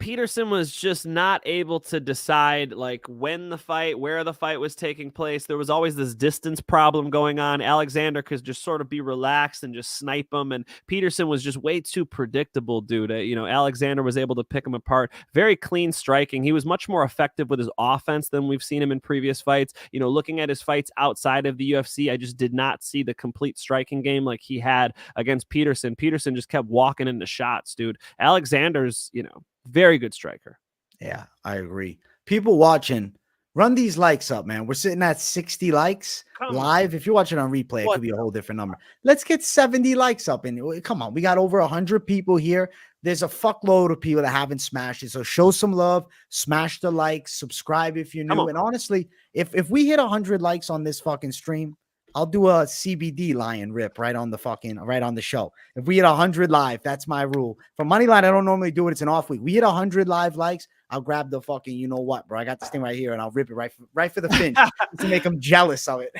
Peterson was just not able to decide like when the fight, where the fight was taking place. There was always this distance problem going on. Alexander could just sort of be relaxed and just snipe him. And Peterson was just way too predictable, dude. You know, Alexander was able to pick him apart. Very clean striking. He was much more effective with his offense than we've seen him in previous fights. You know, looking at his fights outside of the UFC, I just did not see the complete striking game like he had against Peterson. Peterson just kept walking into shots, dude. Alexander's, you know, very good striker. Yeah, I agree. People watching, run these likes up, man. We're sitting at 60 likes live. If you're watching on replay, it could be a whole different number. Let's get 70 likes up. And come on, we got over 100 people here. There's a fuckload of people that haven't smashed it. So show some love, smash the likes, subscribe if you're new. And honestly, if we hit 100 likes on this fucking stream, I'll do a CBD lion rip right on the show. If we hit 100 live, that's my rule. For Moneyline, I don't normally do it. It's an off week. We hit 100 live likes, I'll grab the fucking, you know what, bro? I got this thing right here, and I'll rip it right for the Finch to make them jealous of it.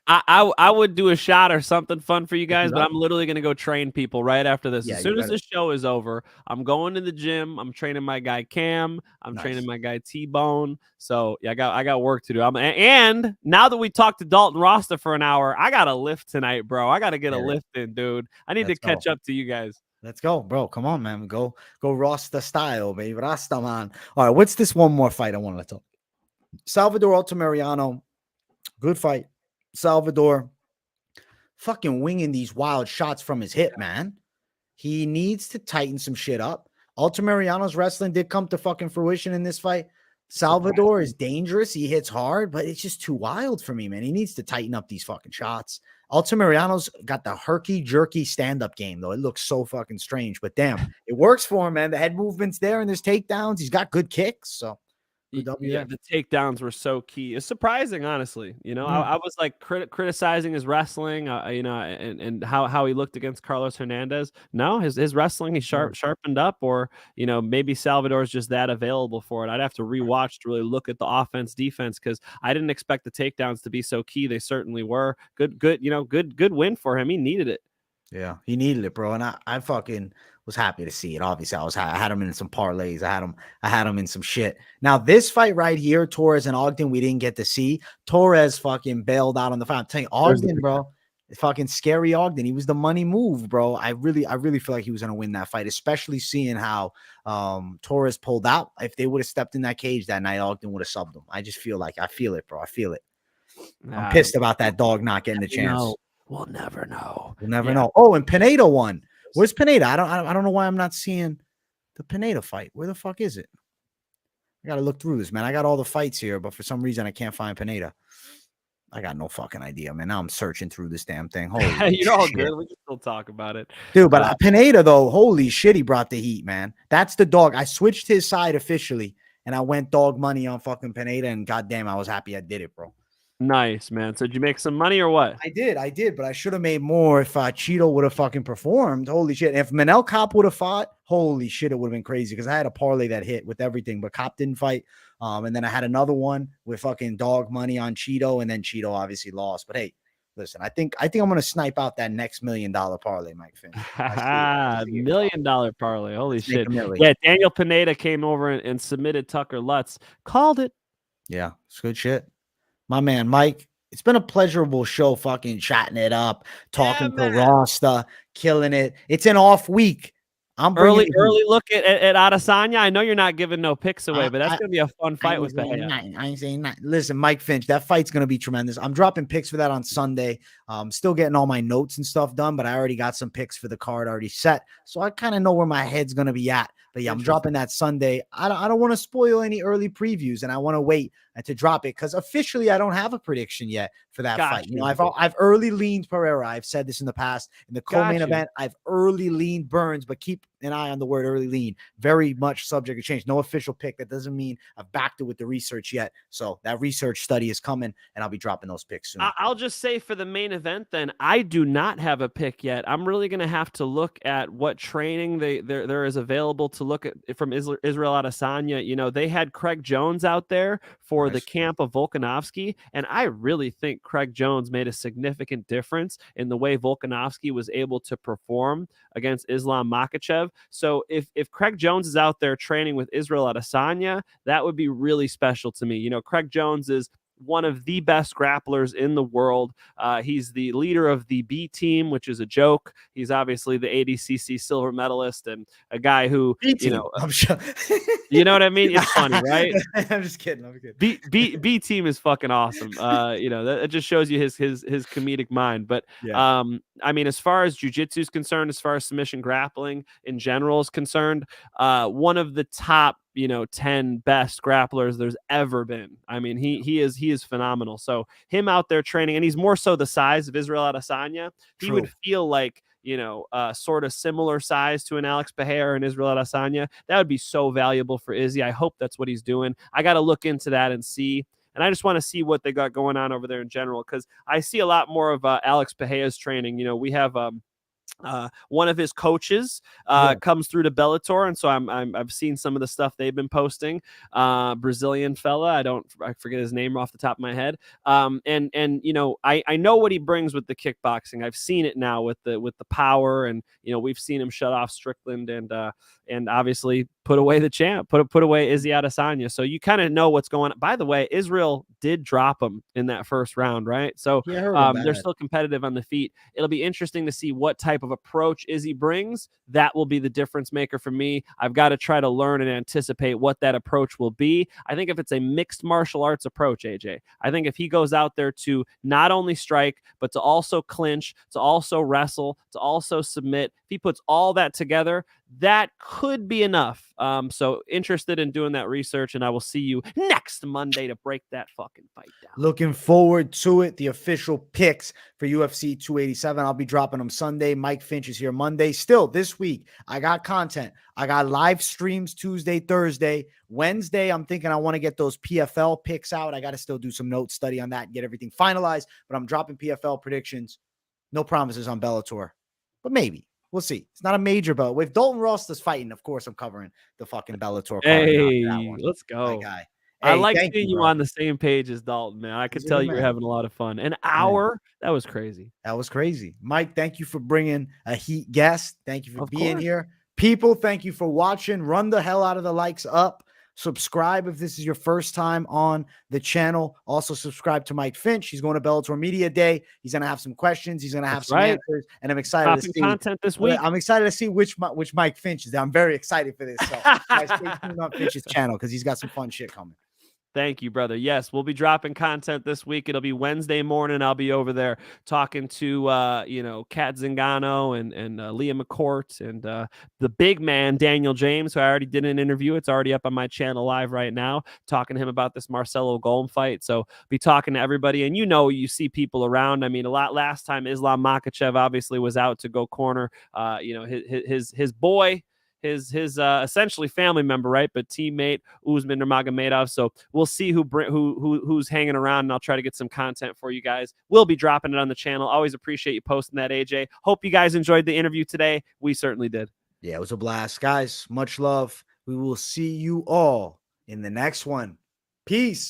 I would do a shot or something fun for you guys, but I'm literally going to go train people right after this. Yeah, as soon as this show is over, I'm going to the gym. I'm training my guy Cam. I'm training my guy T-Bone. So yeah, I got work to do. And now that we talked to Dalton Rosta for an hour, I got a lift tonight, bro. I got to get a lift in, dude. I need to catch up to you guys. Let's go, bro. Come on, man. Go Rasta style, baby. Rasta, man. All right, what's this one more fight I want to talk? Salvador Altamirano. Good fight. Salvador fucking winging these wild shots from his hip, man. He needs to tighten some shit up. Altamirano's wrestling did come to fucking fruition in this fight. Salvador is dangerous. He hits hard, but it's just too wild for me, man. He needs to tighten up these fucking shots. Altamirano's got the herky-jerky stand-up game, though. It looks so fucking strange, but damn, it works for him, man. The head movement's there and there's takedowns. He's got good kicks, so. for W. Yeah, the takedowns were so key. It's surprising, honestly. You know, Mm. I was like criticizing his wrestling, you know, and how he looked against Carlos Hernandez. No, his wrestling, he sharpened up, or you know, maybe Salvador's just that available for it. I'd have to rewatch to really look at the offense defense, because I didn't expect the takedowns to be so key. They certainly were. Good, you know, good win for him. He needed it. Yeah, he needed it, bro. And I fucking was happy to see it. Obviously, I had him in some parlays. I had him in some shit. Now, this fight right here, Torres and Ogden, we didn't get to see. Torres fucking bailed out on the fight. I'm telling you, Ogden, bro, fucking scary Ogden. He was the money move, bro. I really feel like he was gonna win that fight, especially seeing how Torres pulled out. If they would have stepped in that cage that night, Ogden would have subbed him. I just feel like I feel it, bro. I feel it. I'm pissed about that dog not getting the chance. No. We'll never know. We'll never know. Oh, and Pineda won. Where's Pineda? I don't know why I'm not seeing the Pineda fight. Where the fuck is it? I gotta look through this, man. I got all the fights here, but for some reason I can't find Pineda. I got no fucking idea, man. Now I'm searching through this damn thing. Holy You're all shit. good. We can still talk about it, dude. But Pineda, though, holy shit, he brought the heat, man. That's the dog. I switched his side officially, and I went dog money on fucking Pineda, and goddamn, I was happy I did it, bro. Nice, man. So did you make some money or what? I did, but I should have made more if Cheeto would have fucking performed. Holy shit. If Manel Cop would have fought, holy shit, it would have been crazy, because I had a parlay that hit with everything, but Cop didn't fight. And then I had another one with fucking dog money on Cheeto, and then Cheeto obviously lost. But hey, listen, I think I'm gonna snipe out that next $1 million parlay, Mike Finch. $1 million parlay. Holy shit. Yeah, Daniel Pineda came over and submitted Tucker Lutz. Called it. Yeah, it's good shit. My man, Mike, it's been a pleasurable show, fucking chatting it up, talking to Rosta, killing it. It's an off week. I'm early look at Adesanya. I know you're not giving no picks away, but that's gonna be a fun fight with that. I ain't saying that. Listen, Mike Finch, that fight's gonna be tremendous. I'm dropping picks for that on Sunday. Still getting all my notes and stuff done, but I already got some picks for the card already set, so I kind of know where my head's gonna be at. But yeah, I'm dropping that Sunday. I don't want to spoil any early previews, and I want to wait to drop it, because officially I don't have a prediction yet for that fight. You know, I've early leaned Pereira. I've said this in the past. In the co-main event, I've early leaned Burns, but keep an eye on the word early lean. Very much subject to change. No official pick. That doesn't mean I've backed it with the research yet. So that research study is coming, and I'll be dropping those picks soon. I'll just say for the main event, then, I do not have a pick yet. I'm really going to have to look at what training there is available to look at from Israel Adesanya. You know, they had Craig Jones out there for the camp of Volkanovski, and I really think Craig Jones made a significant difference in the way Volkanovski was able to perform against Islam Makhachev. So if Craig Jones is out there training with Israel Adesanya, that would be really special to me. You know, Craig Jones is one of the best grapplers in the world. He's the leader of the B team, which is a joke. He's obviously the ADCC silver medalist, and a guy who, you know, I'm sure. You know what I mean? It's funny, right? I'm just kidding. B team is fucking awesome. You know, that just shows you his comedic mind. But I mean, as far as jiu-jitsu is concerned, as far as submission grappling in general is concerned, one of the top 10 best grapplers there's ever been. I mean, he is phenomenal. So him out there training, and he's more so the size of Israel Adesanya. He would feel like, sort of similar size to an Alex Pereira and Israel Adesanya. That would be so valuable for Izzy. I hope that's what he's doing. I got to look into that and see. And I just want to see what they got going on over there in general, because I see a lot more of Alex Pereira's training. You know, we have one of his coaches comes through to Bellator, and so I've seen some of the stuff they've been posting. Brazilian fella, I forget his name off the top of my head. And I know what he brings with the kickboxing. I've seen it now with the power, and we've seen him shut off Strickland and obviously put away the champ, put away Izzy Adesanya. So you kind of know what's going on. By the way, Israel did drop him in that first round, right? So they're still competitive on the feet. It'll be interesting to see what type of approach Izzy brings. That will be the difference maker for me. I've got to try to learn and anticipate what that approach will be. I think if it's a mixed martial arts approach, AJ, I think if he goes out there to not only strike, but to also clinch, to also wrestle, to also submit, if he puts all that together, that could be enough. So interested in doing that research, and I will see you next Monday to break that fucking fight down. Looking forward to it. The official picks for UFC 287. I'll be dropping them Sunday. Mike Finch is here Monday. Still this week, I got content. I got live streams Tuesday, Thursday. Wednesday, I'm thinking I want to get those PFL picks out. I got to still do some note study on that and get everything finalized, but I'm dropping PFL predictions. No promises on Bellator, but maybe. We'll see. It's not a major belt. With Dalton Rosta's fighting, of course, I'm covering the fucking Bellator card. Hey, let's go. My guy. I Hey, like thank seeing you bro. on the same page as Dalton, man. I could He's a tell good you were man. having a lot of fun. An hour? That was crazy. That was crazy. Mike, thank you for bringing a heat guest. Thank you for Of being course. here. People, thank you for watching. Run the hell out of the likes up. Subscribe if this is your first time on the channel. Also subscribe to Mike Finch. He's going to Bellator Media Day. He's going to have some questions. He's going to have That's some right. answers. And I'm excited Dropping to see content this week. I'm excited to see which Mike Finch is. I'm very excited for this. So guys, stay tuned on Finch's channel because he's got some fun shit coming. Thank you, brother. Yes, we'll be dropping content this week. It'll be Wednesday morning. I'll be over there talking to Kat Zingano and Leah McCourt and the big man Daniel James, who I already did an interview. It's already up on my channel live right now, talking to him about this Marcelo Golm fight. So be talking to everybody, and you see people around. I mean, a lot last time Islam Makhachev obviously was out to go corner. His boy. His essentially family member, right? But teammate Usman Nurmagomedov. So we'll see who's hanging around, and I'll try to get some content for you guys. We'll be dropping it on the channel. Always appreciate you posting that, AJ. Hope you guys enjoyed the interview today. We certainly did. Yeah, it was a blast, guys. Much love. We will see you all in the next one. Peace.